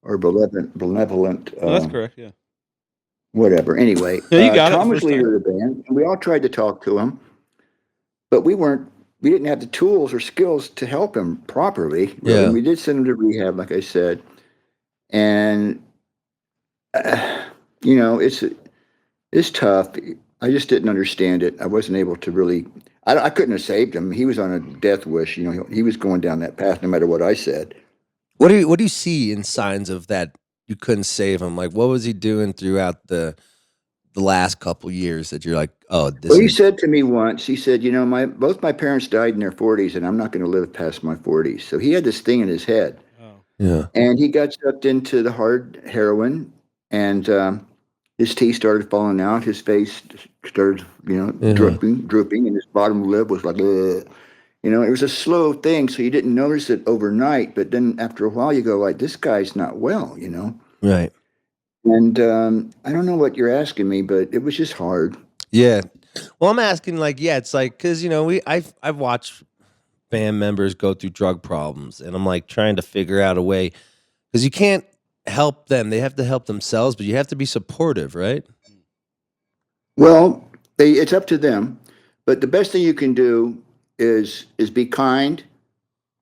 or benevolent. No, that's correct. Yeah. Whatever. Anyway, Yeah, you got it Tom the was first leader of the band, and we all tried to talk to him, but we didn't have the tools or skills to help him properly. Really. Yeah. We did send him to rehab, like I said, and you know, it's tough. I just didn't understand it. I wasn't able to really. I couldn't have saved him. He was on a death wish. You know, he was going down that path, no matter what I said. What do you see in signs of that you couldn't save him? Like, what was he doing throughout the last couple years that you're like, oh, this? Well, he said to me once. He said, you know, both my parents died in their 40s, and I'm not going to live past my 40s. So he had this thing in his head. Oh. Yeah. And he got sucked into the hard heroin, and his teeth started falling out. His face started, you know, drooping, and his bottom lip was like, ugh. You know, it was a slow thing, so you didn't notice it overnight. But then after a while, you go like, this guy's not well, you know? Right. And I don't know what you're asking me, but it was just hard. Yeah. Well, I'm asking like, yeah, it's like, cause you know, I've watched band members go through drug problems, and I'm like trying to figure out a way, cause you can't help them. They have to help themselves, but you have to be supportive, right? Well, it's up to them, but the best thing you can do is be kind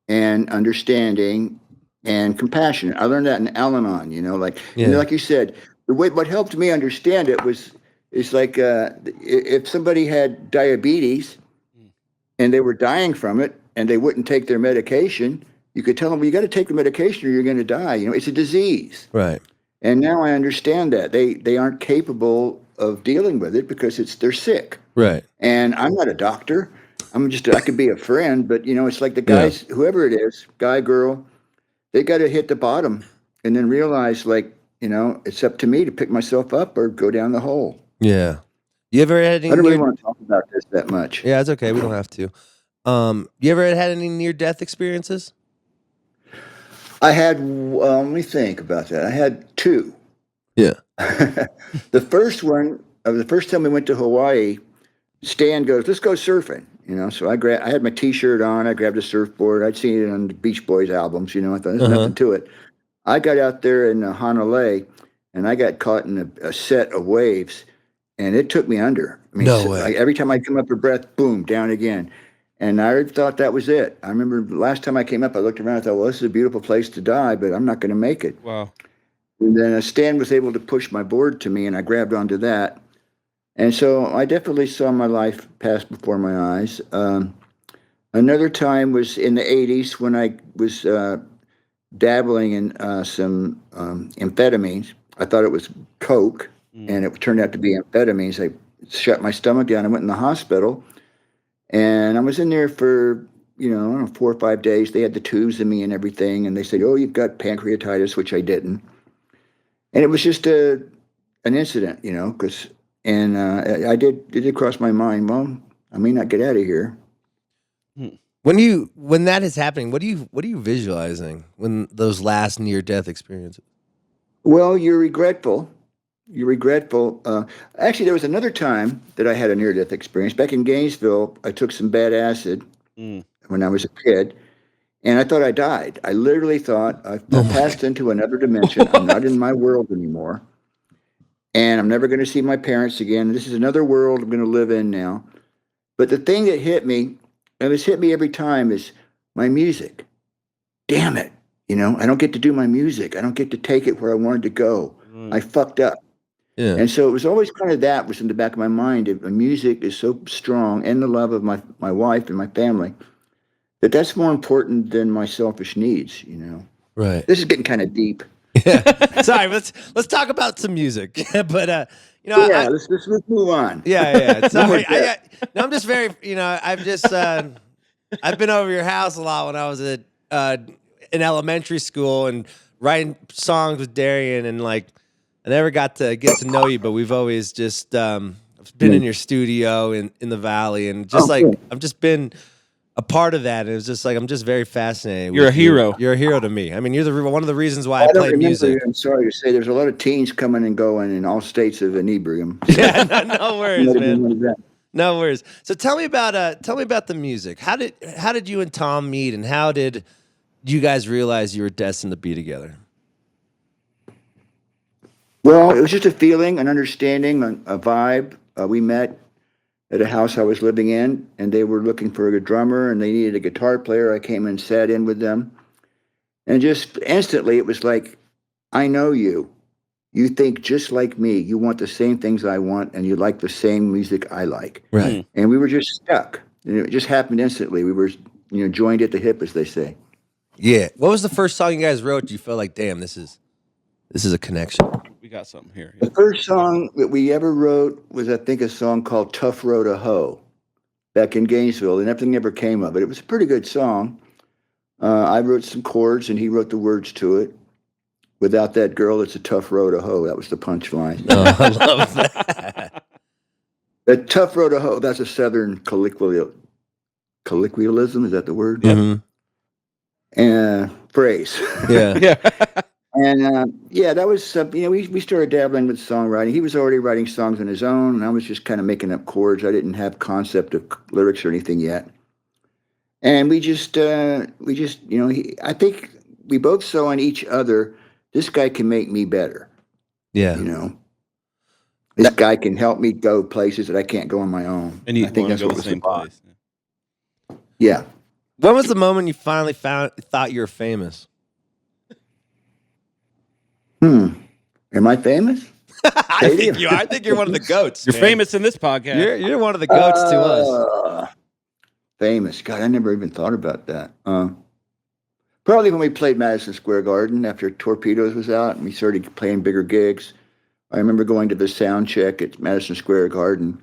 and understanding and compassionate. I learned that in Al-Anon, you know, like you know, like you said, what helped me understand it is like if somebody had diabetes and they were dying from it and they wouldn't take their medication, you could tell them, well, you got to take the medication or you're going to die. You know, it's a disease. Right. And now I understand that they aren't capable of dealing with it because they're sick. Right. And I'm not a doctor. I could be a friend, but you know, it's like the guys, whoever it is, guy, girl, they got to hit the bottom and then realize, like, you know, it's up to me to pick myself up or go down the hole. Yeah. You ever had any? I don't really want to talk about this that much. Yeah, it's okay. We don't have to. You ever had any near-death experiences? I had, let me think about that. I had two. Yeah. The first time we went to Hawaii, Stan goes, let's go surfing. You know, so I had my T-shirt on. I grabbed a surfboard. I'd seen it on the Beach Boys albums. You know, I thought there's nothing to it. I got out there in Honolulu, and I got caught in a set of waves, and it took me under. I mean, no way. Every time I come up for breath, boom, down again. And I thought that was it. I remember the last time I came up, I looked around. I thought, well, this is a beautiful place to die, but I'm not going to make it. Wow. And then Stan was able to push my board to me, and I grabbed onto that. And so I definitely saw my life pass before my eyes. Another time was in the 80s when I was dabbling in some amphetamines. I thought it was coke, and it turned out to be amphetamines. I shut my stomach down. I went in the hospital, and I was in there for, you know, I don't know, 4 or 5 days. They had the tubes in me and everything, and they said, oh, you've got pancreatitis, which I didn't. And it was just an incident, you know, and it did cross my mind, well, I may not get out of here. When that is happening, what are you visualizing when those last near-death experiences? Well, you're regretful. Actually, there was another time that I had a near-death experience. Back in Gainesville, I took some bad acid when I was a kid, and I thought I died. I literally thought I passed into another dimension. I'm not in my world anymore, and I'm never going to see my parents again. This is another world I'm going to live in now. But the thing that hit me, and it's hit me every time, is my music. Damn it. You know, I don't get to do my music. I don't get to take it where I wanted to go. I fucked up. Yeah. And so it was always kind of that was in the back of my mind. The music is so strong, and the love of my wife and my family, that's more important than my selfish needs, you know. Right. This is getting kind of deep. Yeah. Sorry, let's talk about some music. But you know, yeah, let's move on. Yeah. Sorry, I'm just very, you know, I've been over your house a lot when I was in elementary school and writing songs with Darian, and like I never got to get to know you, but we've always just been in your studio in the Valley, and just cool. I've just been a part of that. And it was just like I'm just very fascinated. You're a hero. You're a hero to me. I mean, you're one of the reasons why I play music. I'm sorry to say, there's a lot of teens coming and going in all states of inebrium. So. Yeah, no worries, man. No worries. So tell me about the music. How did you and Tom meet, and how did you guys realize you were destined to be together? Well, it was just a feeling, an understanding, a vibe. We met at a house I was living in, and they were looking for a drummer, and they needed a guitar player. I came and sat in with them, and just instantly it was like, I know you. You think just like me. You want the same things I want, and you like the same music I like. Right. And we were just stuck. And it just happened instantly. We were, joined at the hip, as they say. Yeah. What was the first song you guys wrote? You felt like, damn, this is a connection. We got something here. The first song that we ever wrote was, I think, a song called Tough Road to Hoe back in Gainesville, and nothing ever came of it. It was a pretty good song. I wrote some chords, and he wrote the words to it. Without that girl, it's a tough road to hoe. That was the punchline. Oh, I love that. The tough road to hoe, that's a Southern colloquialism, is that the word? Mm-hmm. And phrase. Yeah. Yeah. And that was something, we started dabbling with songwriting. He was already writing songs on his own, and I was just kind of making up chords. I didn't have concept of lyrics or anything yet. And I think we both saw in each other, this guy can make me better. Yeah. This guy can help me go places that I can't go on my own. And you I think want that's to go what to was the same about. place. Yeah. When was the moment you finally thought you were famous? Am I famous? I think you are. I think you're one of the goats. You're man. famous in this podcast. You're one of the goats to us. Famous. God, I never even thought about that. Probably when we played Madison Square Garden after Torpedoes was out and we started playing bigger gigs. I remember going to the sound check at Madison Square Garden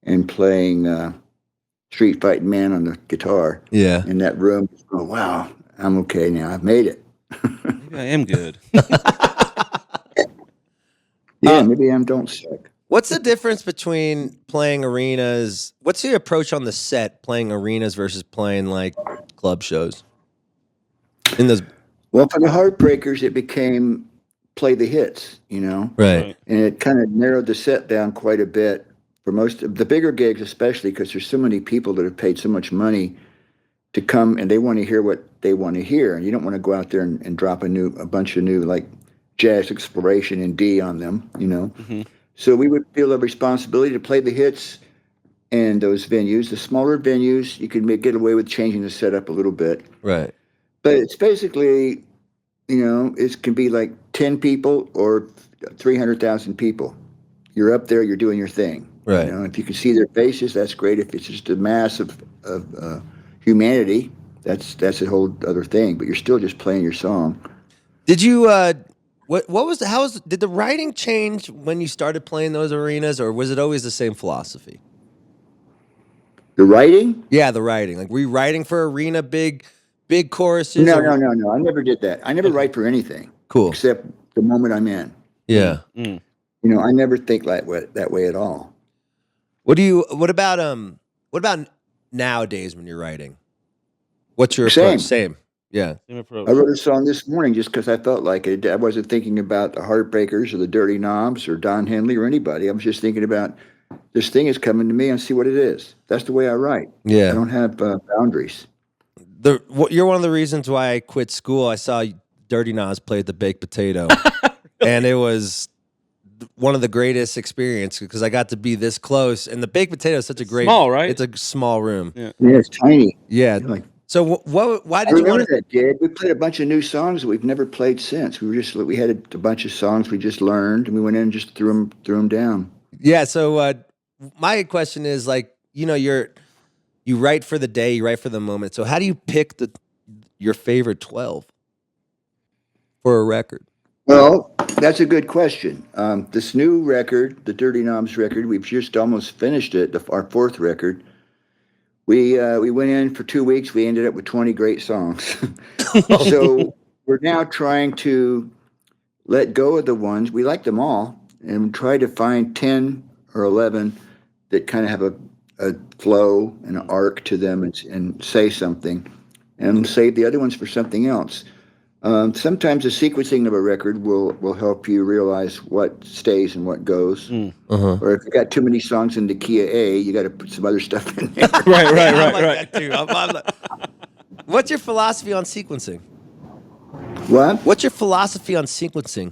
and playing Street Fighting Man on the guitar. Yeah. In that room. Oh, wow. I'm okay now. I've made it. Maybe I am good. Yeah, maybe I don't suck. What's the difference between playing arenas? What's your approach on the set playing arenas versus playing like club shows? Well, for the Heartbreakers, it became play the hits, Right. And it kind of narrowed the set down quite a bit for most of the bigger gigs, especially because there's so many people that have paid so much money to come and they want to hear what they want to hear. And you don't want to go out there and drop a bunch of new, like jazz exploration in D on them, Mm-hmm. So we would feel a responsibility to play the hits and those venues. The smaller venues, you can get away with changing the setup a little bit. Right. But it's basically, it can be like 10 people or 300,000 people. You're up there, you're doing your thing. Right. If you can see their faces, that's great. If it's just a mass of humanity, that's a whole other thing. But you're still just playing your song. Did you did the writing change when you started playing those arenas, or was it always the same philosophy? The writing? Yeah, the writing. Like, were you writing for arena big choruses? No. I never did that. I never write for anything. Cool. Except the moment I'm in. Yeah. Mm. I never think that way at all. What about nowadays when you're writing? What's your approach? Same. Yeah. Same approach. I wrote a song this morning just because I felt like it. I wasn't thinking about the Heartbreakers or the Dirty Knobs or Don Henley or anybody. I was just thinking about this thing is coming to me and see what it is. That's the way I write. Yeah. I don't have boundaries. You're one of the reasons why I quit school. I saw Dirty Knobs play at the Baked Potato, and it was one of the greatest experiences because I got to be this close. And the Baked Potato is such a great, small, right? It's a small room. Yeah, it's tiny. Yeah. So why did you want that, Dad? We played a bunch of new songs that we've never played since. We had a bunch of songs we just learned, and we went in and just threw them down. Yeah. So my question is, like, you write for the day, you write for the moment. So how do you pick your favorite 12 for a record? Well, that's a good question. This new record, the Dirty Knobs record, we've just almost finished it. Our fourth record. We went in for 2 weeks. We ended up with 20 great songs. So we're now trying to let go of the ones. We like them all and try to find 10 or 11 that kind of have a flow and an arc to them and say something, and save the other ones for something else. Sometimes the sequencing of a record will help you realize what stays and what goes. Or if you got too many songs in the key of A, you got to put some other stuff in there. Right. That too. What's your philosophy on sequencing? What? What's your philosophy on sequencing?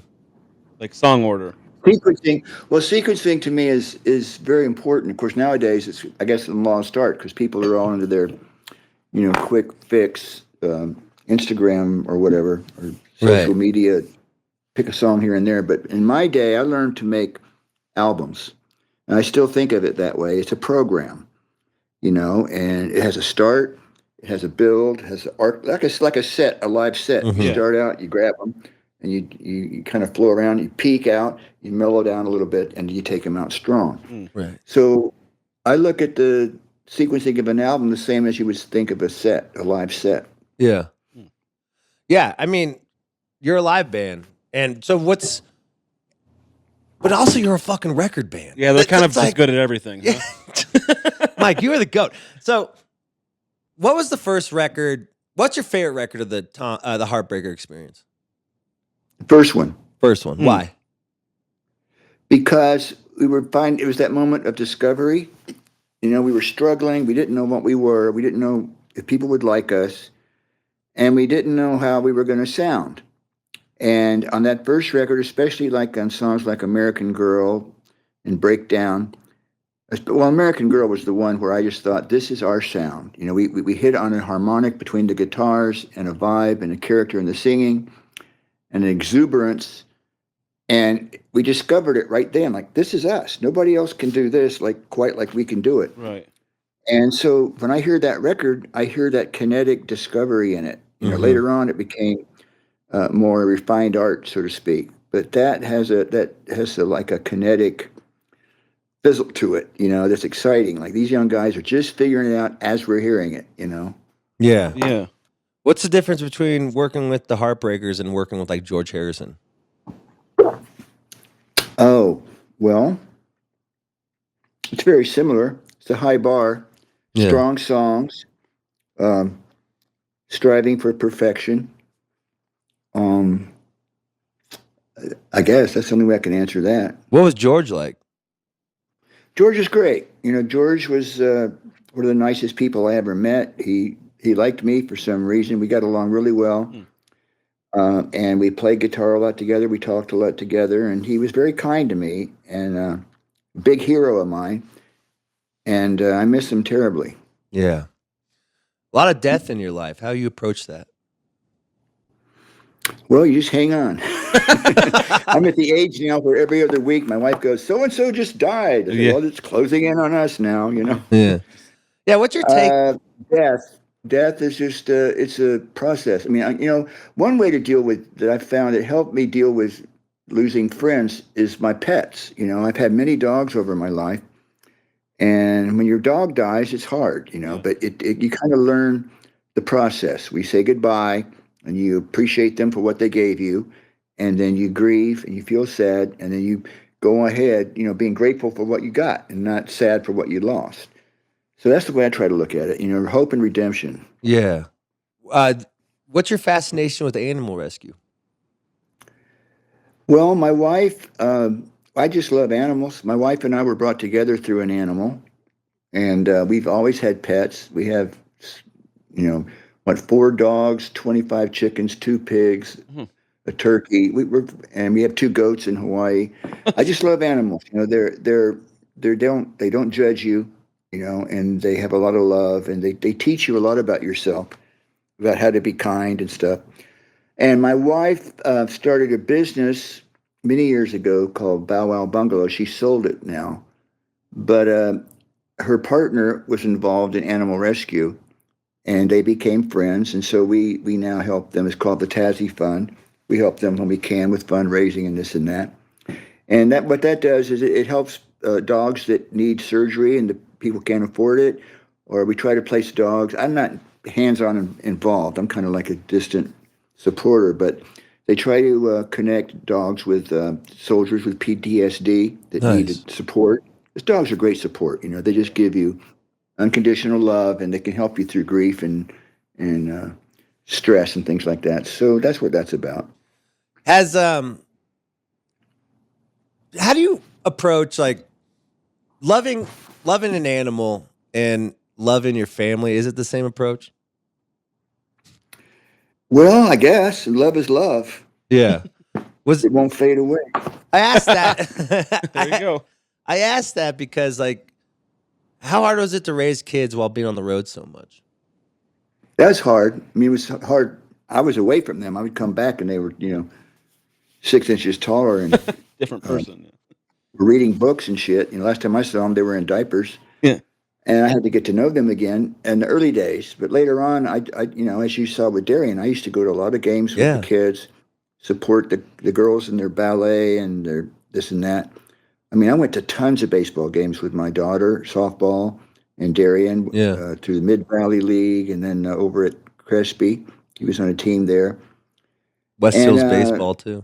Like song order. Sequencing. Well, sequencing to me is very important. Of course, nowadays it's I guess the lost art because people are all into their quick fix Instagram or whatever or social media. Pick a song here and there. But in my day, I learned to make albums, and I still think of it that way. It's a program, and it has a start, it has a build, it has an arc, like a set, a live set. You start out, you grab them, and you kind of flow around, you peak out, you mellow down a little bit, and you take them out strong. Right. So I look at the sequencing of an album the same as you would think of a set, a live set. Yeah. Yeah, I mean, you're a live band, and so but also you're a fucking record band. Yeah, they're kind of just good at everything. Huh? Mike, you are the GOAT. So what was the first record? What's your favorite record of the Heartbreaker experience? First one. Why? Because it was that moment of discovery. We were struggling. We didn't know what we were. We didn't know if people would like us. And we didn't know how we were going to sound. And on that first record, especially like on songs like American Girl and Breakdown, well, American Girl was the one where I just thought, this is our sound. We hit on a harmonic between the guitars and a vibe and a character in the singing and an exuberance. And we discovered it right then, like, this is us. Nobody else can do this quite like we can do it. Right. And so when I hear that record, I hear that kinetic discovery in it. Later on, it became more refined art, so to speak. But that has like a kinetic fizzle to it, that's exciting. Like these young guys are just figuring it out as we're hearing it, Yeah. Yeah. What's the difference between working with the Heartbreakers and working with like George Harrison? Oh, well, it's very similar. It's a high bar, strong songs, striving for perfection. I guess that's the only way I can answer that. What was George like? George is great. George was one of the nicest people I ever met. He liked me for some reason. We got along really well. And we played guitar a lot together. We talked a lot together, and he was very kind to me and a big hero of mine. And I miss him terribly. Yeah. A lot of death in your life. How you approach that? Well, you just hang on. I'm at the age now where every other week my wife goes, so-and-so just died. I say, well, it's closing in on us now, Yeah. Yeah, what's your take? Death is just, it's a process. I mean, one way to deal with, that I found that helped me deal with losing friends is my pets. I've had many dogs over my life. And when your dog dies, it's hard, but you kind of learn the process. We say goodbye and you appreciate them for what they gave you. And then you grieve and you feel sad. And then you go ahead, being grateful for what you got and not sad for what you lost. So that's the way I try to look at it, hope and redemption. Yeah. What's your fascination with animal rescue? Well, my wife, I just love animals. My wife and I were brought together through an animal, and we've always had pets. We have, 4 dogs, 25 chickens, 2 pigs, a turkey. We have 2 goats in Hawaii. I just love animals. They don't judge you. And they have a lot of love, and they teach you a lot about yourself, about how to be kind and stuff. And my wife started a business many years ago called Bow Wow Bungalow. She sold it now. But her partner was involved in animal rescue, and they became friends. And so we now help them. It's called the Tassie Fund. We help them when we can with fundraising and this and that. And what that does is it helps dogs that need surgery and the people can't afford it, or we try to place dogs. I'm not hands-on involved. I'm kind of like a distant supporter, but they try to connect dogs with soldiers with PTSD that need support. These dogs are great support. They just give you unconditional love, and they can help you through grief and stress and things like that. So that's what that's about. Has how do you approach like loving an animal and loving your family? Is it the same approach? Well, I guess love is love. Yeah. It won't fade away. I asked that. There you go. I asked that because, like, how hard was it to raise kids while being on the road so much? That's hard. I mean, it was hard. I was away from them. I would come back and they were, 6 inches taller and Different person. reading books and shit. Last time I saw them, they were in diapers. Yeah. And I had to get to know them again in the early days. But later on, I as you saw with Darian, I used to go to a lot of games with the kids, support the girls in their ballet and their this and that. I mean, I went to tons of baseball games with my daughter, softball, and Darian through the Mid Valley League, and then over at Crespi. He was on a team there. West Hills baseball too.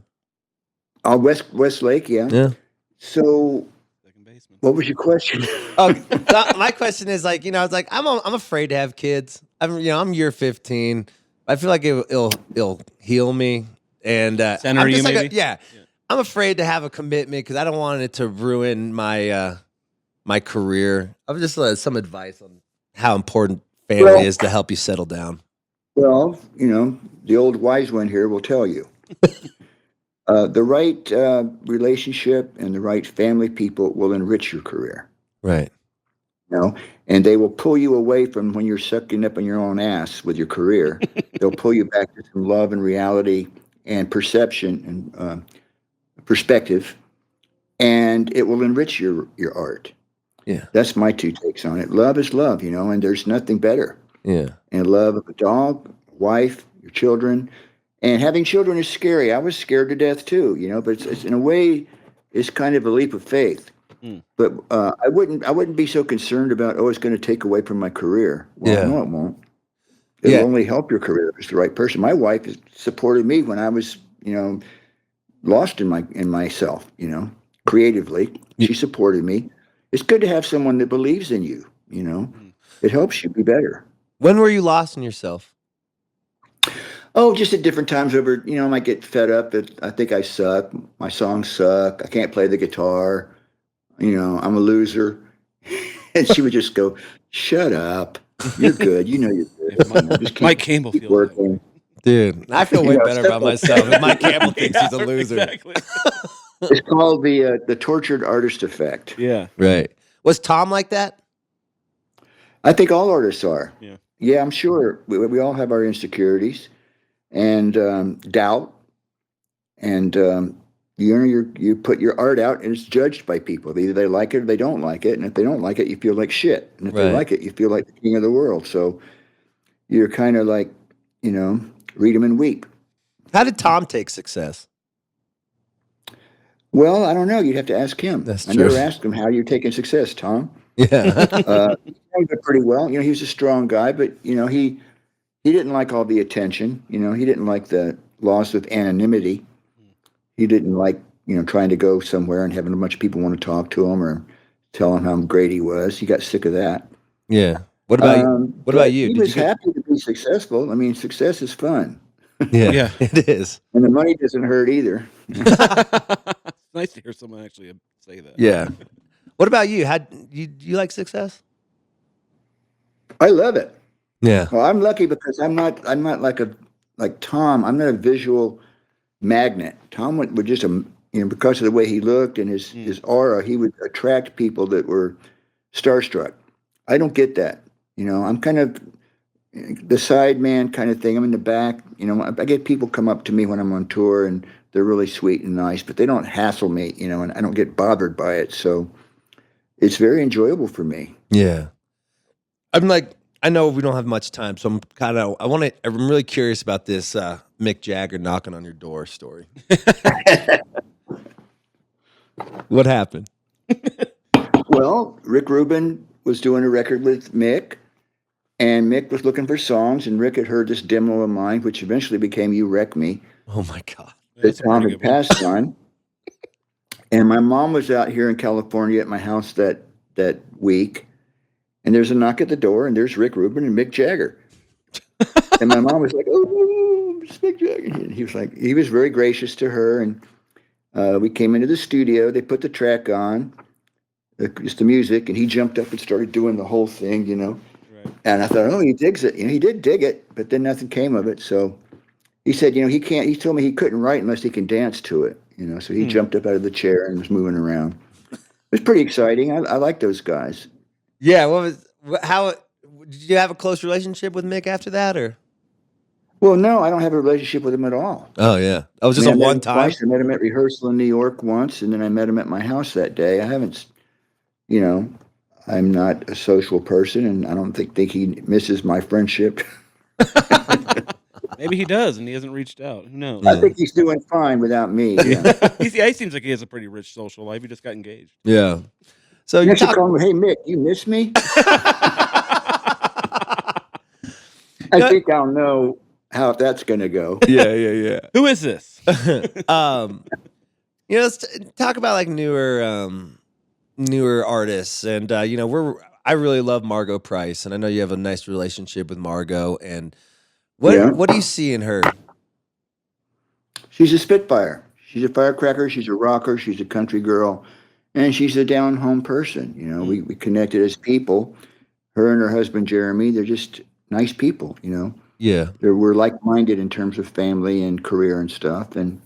West Lake, yeah. So, what was your question? My question is like, it's like I'm afraid to have kids. I'm year 15. I feel like it'll heal me, and Center I'm you just like maybe? I'm afraid to have a commitment because I don't want it to ruin my my career. I've just some advice on how important family is to help you settle down. Well, the old wise one here will tell you. The right relationship and the right family people will enrich your career. Right. And they will pull you away from when you're sucking up on your own ass with your career. They'll pull you back to some love and reality and perception and perspective, and it will enrich your art. Yeah. That's my 2 takes on it. Love is love, and there's nothing better. Yeah. And love of a dog, wife, your children. And having children is scary. I was scared to death too, but it's in a way, it's kind of a leap of faith. But I wouldn't be so concerned about, it's going to take away from my career. Well, no, it won't. It'll only help your career if it's the right person. My wife has supported me when I was, lost in myself, creatively. She supported me. It's good to have someone that believes in you, It helps you be better. When were you lost in yourself? Oh, just at different times over, I might get fed up that I think I suck. My songs suck. I can't play the guitar. I'm a loser. And she would just go, shut up. You're good. You're good. Just Mike Campbell keep feels working. Dude, I feel way better about myself. If Mike Campbell thinks he's a loser. Exactly. It's called the tortured artist effect. Yeah. Right. Was Tom like that? I think all artists are. Yeah. Yeah, I'm sure. We all have our insecurities and doubt. And you put your art out and it's judged by people. Either they like it or they don't like it. And if they don't like it, you feel like shit. And if they like it, you feel like the king of the world. So you're kind of like, read them and weep. How did Tom take success? Well, I don't know. You'd have to ask him. That's I true. never asked him, how you're taking success, Tom. Yeah. He did pretty well. He was a strong guy, but, he didn't like all the attention. He didn't like the loss of anonymity. He didn't like, trying to go somewhere and having a bunch of people want to talk to him or tell him how great he was. He got sick of that. Yeah. What about you? What about you? He was happy to be successful. I mean, success is fun. Yeah, it is. And the money doesn't hurt either. It's nice to hear someone actually say that. Yeah. What about you? How you like success? I love it. Yeah. Well, I'm lucky because I'm not like Tom. I'm not a visual magnet. Tom would just because of the way he looked and his aura, he would attract people that were starstruck. I don't get that. I'm kind of the side man kind of thing. I'm in the back. I get people come up to me when I'm on tour and they're really sweet and nice, but they don't hassle me, and I don't get bothered by it. So it's very enjoyable for me. Yeah. I know we don't have much time, so I'm really curious about this Mick Jagger knocking on your door story. What happened? Well, Rick Rubin was doing a record with Mick, and Mick was looking for songs, and Rick had heard this demo of mine, which eventually became You Wreck Me. Oh, my God. That Tom had passed on. And my mom was out here in California at my house that week, and there's a knock at the door, and there's Rick Rubin and Mick Jagger. And my mom was like, "Oh, Stick Jug." And he was very gracious to her. And we came into the studio. They put the track on, just the music, and he jumped up and started doing the whole thing, Right. And I thought, oh, he digs it. He did dig it, but then nothing came of it. So he said, he can't. He told me he couldn't write unless he can dance to it. So he jumped up out of the chair and was moving around. It was pretty exciting. I like those guys. Yeah. How did you have a close relationship with Mick after that, or? Well, no, I don't have a relationship with him at all. Oh yeah, that was just I a met one him time. twice. I met him at rehearsal in New York once, and then I met him at my house that day. I haven't, I'm not a social person, and I don't think he misses my friendship. Maybe he does, and he hasn't reached out. Who knows? I think he's doing fine without me. Yeah. He seems like he has a pretty rich social life. He just got engaged. Yeah. So you should call him. Hey, Mick, you miss me? I think I'll know how that's going to go. Yeah. Who is this? Let's talk about like newer artists, and I really love Margot Price, and I know you have a nice relationship with Margot. And what do you see in her? She's a spitfire. She's a firecracker. She's a rocker. She's a country girl, and she's a down-home person. We connected as people. Her and her husband Jeremy, they're just nice people. Yeah, we're like-minded in terms of family and career and stuff. And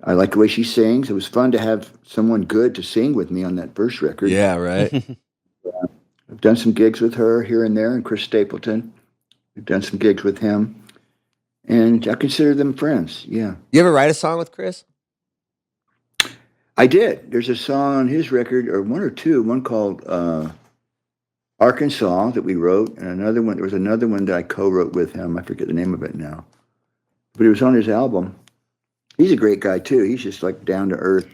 I like the way she sings. It was fun to have someone good to sing with me on that first record. Yeah, right. I've done some gigs with her here and there, and Chris Stapleton. We've done some gigs with him, and I consider them friends. Yeah. You ever write a song with Chris? I did. There's a song on his record, or one or two. One called Arkansas that we wrote, and another one. There was another one that I co-wrote with him. I forget the name of it now, but it was on his album. He's a great guy too. He's just like down to earth,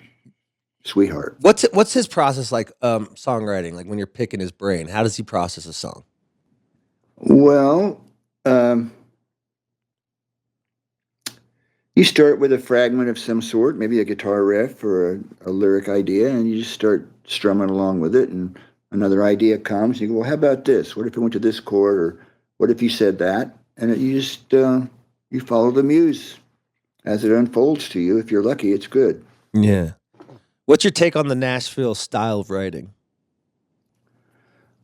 sweetheart. What's his process like? Songwriting, like when you're picking his brain, how does he process a song? Well, you start with a fragment of some sort, maybe a guitar riff or a lyric idea, and you just start strumming along with it. And another idea comes, and you go, "Well, how about this? What if it went to this chord, or what if you said that?" And you just you follow the muse as it unfolds to you. If you're lucky, it's good. Yeah. What's your take on the Nashville style of writing?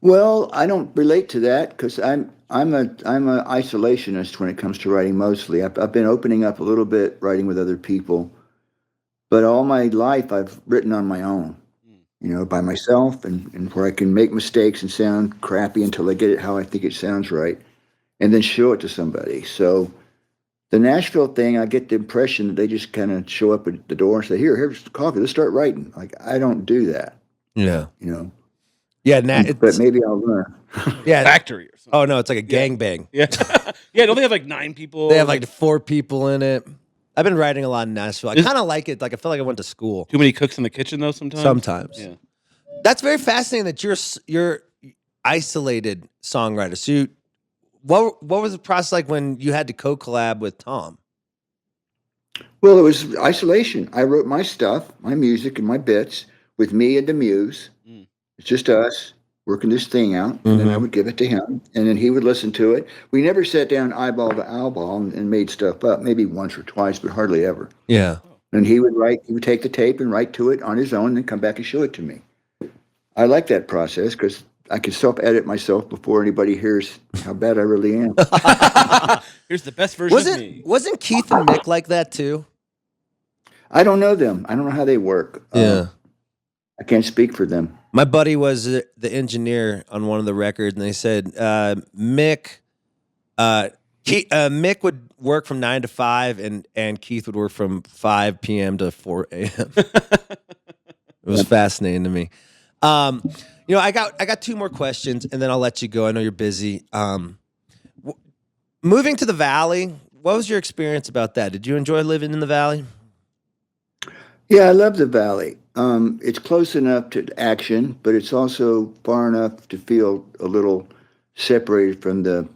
Well, I don't relate to that because I'm an isolationist when it comes to writing. Mostly, I've been opening up a little bit, writing with other people, but all my life I've written on my own. By myself, and where I can make mistakes and sound crappy until I get it how I think it sounds right, and then show it to somebody. So the Nashville thing, I get the impression that they just kind of show up at the door and say, here's the coffee, let's start writing. Like, I don't do that. Yeah. Yeah, but maybe I'll learn. Yeah. Factory or something. Oh, no, it's like a gangbang. Yeah. Yeah, don't they have like 9 people? They have like 4 people in it. I've been writing a lot in Nashville. I kind of like it. Like, I feel like I went to school. Too many cooks in the kitchen, though, sometimes? Sometimes. Yeah. That's very fascinating that you're isolated songwriter. So what was the process like when you had to co-collab with Tom? Well, it was isolation. I wrote my stuff, my music, and my bits with me and the muse. It's just us working this thing out, and then I would give it to him, and then he would listen to it. We never sat down eyeball to eyeball and made stuff up. Maybe once or twice, but hardly ever. Yeah. And he would take the tape and write to it on his own, and then come back and show it to me. I like that process because I can self-edit myself before anybody hears how bad I really am. Here's the best version of me. Wasn't Keith and Mick like that too? I don't know them. I don't know how they work. Yeah. I can't speak for them. My buddy was the engineer on one of the records, and they said Mick would work from 9 to 5, and Keith would work from 5 p.m. to 4 a.m. It was fascinating to me. I got 2 more questions, and then I'll let you go. I know you're busy. Moving to the Valley, what was your experience about that? Did you enjoy living in the Valley? Yeah, I love the Valley. It's close enough to action, but it's also far enough to feel a little separated from the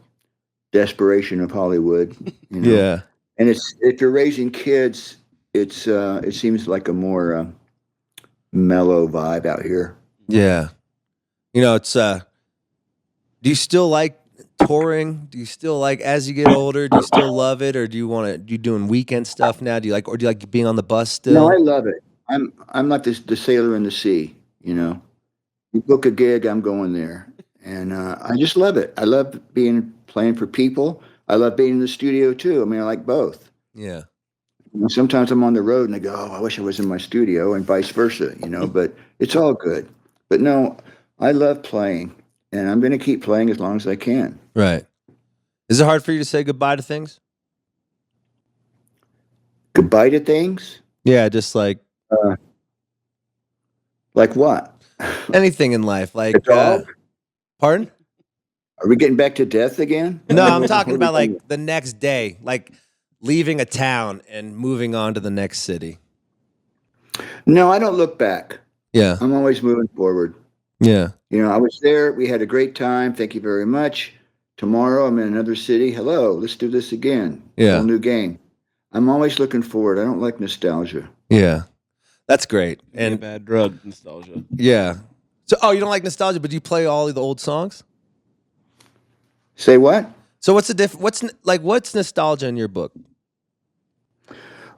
desperation of Hollywood. Yeah. And if you're raising kids, it seems like a more mellow vibe out here. Yeah. It's do you still like touring? Do you still like, as you get older, do you still love it, or do you doing weekend stuff now? Do you like being on the bus No, I still? love it. I'm like this the sailor in the sea. You know, you book a gig, I'm going there, and I just love it. I love being playing for people. I love being in the studio too. I mean, I like both. Yeah. You know, sometimes I'm on the road and I go, "Oh, I wish I was in my studio," and vice versa. But it's all good. But no, I love playing, and I'm going to keep playing as long as I can. Right. Is it hard for you to say goodbye to things? Goodbye to things. Yeah, just like Uh, like what? anything in life. A Like, dog? pardon? Are we getting back to death again? No, I'm What talking are we about doing? like the next day, like leaving a town and moving on to the next city. No, I don't look back. Yeah. I'm always moving forward. Yeah. I was there. We had a great time. Thank you very much. Tomorrow I'm in another city. Hello, let's do this again. Yeah. Whole new game. I'm always looking forward. I don't like nostalgia. Yeah. That's great. And And bad drug nostalgia. yeah. So, you don't like nostalgia, but do you play all of the old songs? Say what? So what's the what's nostalgia in your book?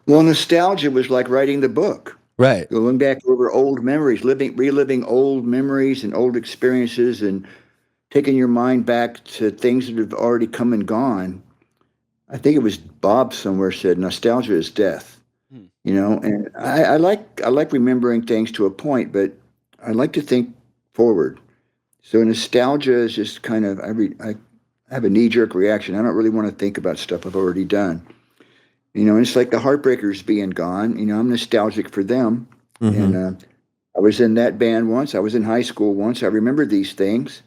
Well, nostalgia was like writing the book, Right. going back over old memories, reliving old memories and old experiences, and taking your mind back to things that have already come and gone. I think it was Bob somewhere said nostalgia is death. Hmm. And I like remembering things to a point, but I like to think forward. So nostalgia is just kind of I have a knee-jerk reaction. I don't really want to think about stuff I've already done. And it's like the Heartbreakers being gone. I'm nostalgic for them. Mhm. And I was in that band once. I was in high school once. I remember these things,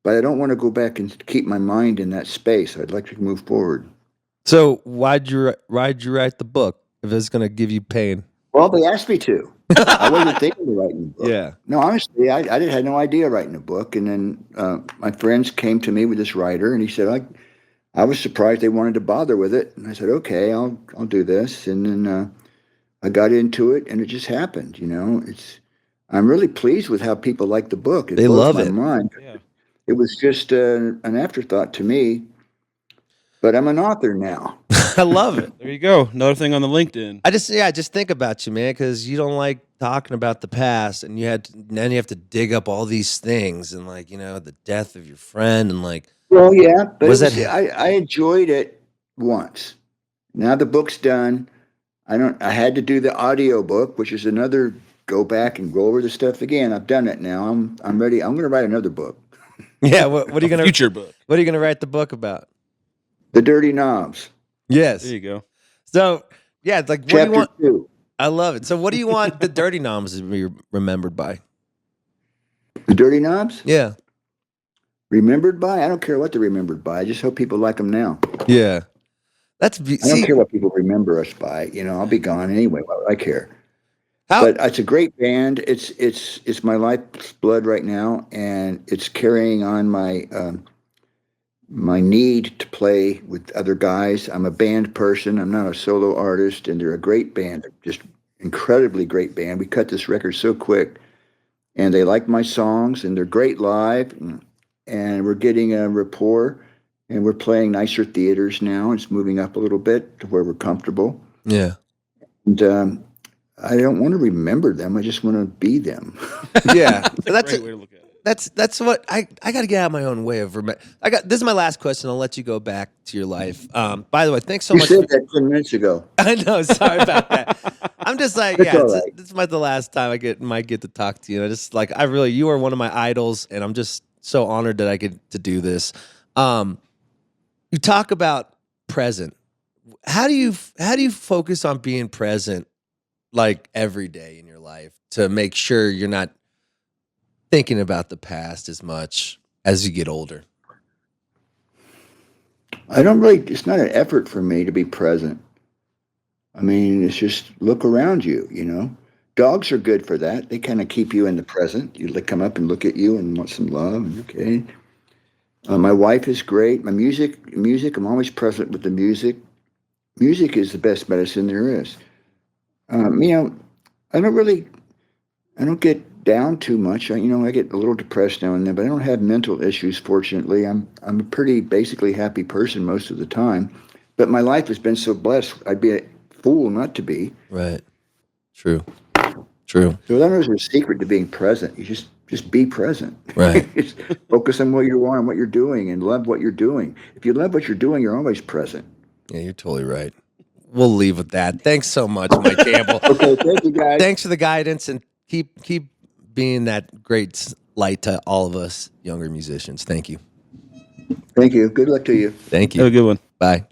but I don't want to go back and keep my mind in that space. I'd like to move forward. So why'd you write the book if it's gonna give you pain? Well, they asked me to. I wasn't thinking of writing a book. Yeah. No, honestly, had no idea writing a book. And then my friends came to me with this writer, and he said, I was surprised they wanted to bother with it. And I said, okay, I'll do this. And then I got into it, and it just happened. I'm really pleased with how people like the book. It They blows love my it. mind. Yeah. It was just an afterthought to me, but I'm an author now. I love it. There you go. Another thing on the LinkedIn. I just think about you, man, because you don't like talking about the past, and then you have to dig up all these things, and the death of your friend, and like, Well, yeah, but Was that- I enjoyed it once. Now the book's done. I had to do the audio book, which is another go back and go over the stuff again. I've done it now. I'm ready. I'm going to write another book. yeah. What are you gonna Future book. What are you gonna write the book about? The Dirty Knobs, Yes. There you go. So yeah, it's like, what do you chapter want? 2. I love it. So what do you want the dirty noms to be remembered by? The Dirty Knobs? Yeah. Remembered by? I don't care what they're remembered by. I just hope people like them now. Yeah. I don't care what people remember us by. I'll be gone anyway. What do I care? But it's a great band. It's my life's blood right now, and it's carrying on my need to play with other guys. I'm a band person. I'm not a solo artist, and they're a great band, just incredibly great band. We cut this record so quick, and they like my songs, and they're great live, and we're getting a rapport, and we're playing nicer theaters now. It's moving up a little bit to where we're comfortable. Yeah. And I don't want to remember them. I just want to be them. Yeah. That's a great way to look at it. That's what I got to get out of my own way of this is my last question. I'll let you go back to your life. By the way, thanks so You much. said that 10 minutes ago. I know. Sorry about that. I'm just like, It's all right. this might the last time I might get to talk to you. I just like, you are one of my idols, and I'm just so honored that I get to do this. You talk about present. How do you focus on being present, like every day in your life, to make sure you're not thinking about the past as much as you get older? It's not an effort for me to be present. I mean, it's just look around you. Dogs are good for that. They kind of keep you in the present. They come up and look at you and want some love. And okay. My wife is great. My music, I'm always present with the music. Music is the best medicine there is. I don't get down too much. I get a little depressed now and then, but I don't have mental issues. Fortunately, I'm a pretty basically happy person most of the time. But my life has been so blessed. I'd be a fool not to be. Right. True. So there's a secret to being present. You just be present. Right. Just focus on what you are and what you're doing, and love what you're doing. If you love what you're doing, you're always present. Yeah, you're totally right. We'll leave with that. Thanks so much, Mike Campbell. Okay, thank you, guys. Thanks for the guidance, and keep being that great light to all of us younger musicians. Thank you. Thank you. Good luck to you. Thank you. Have a good one. Bye.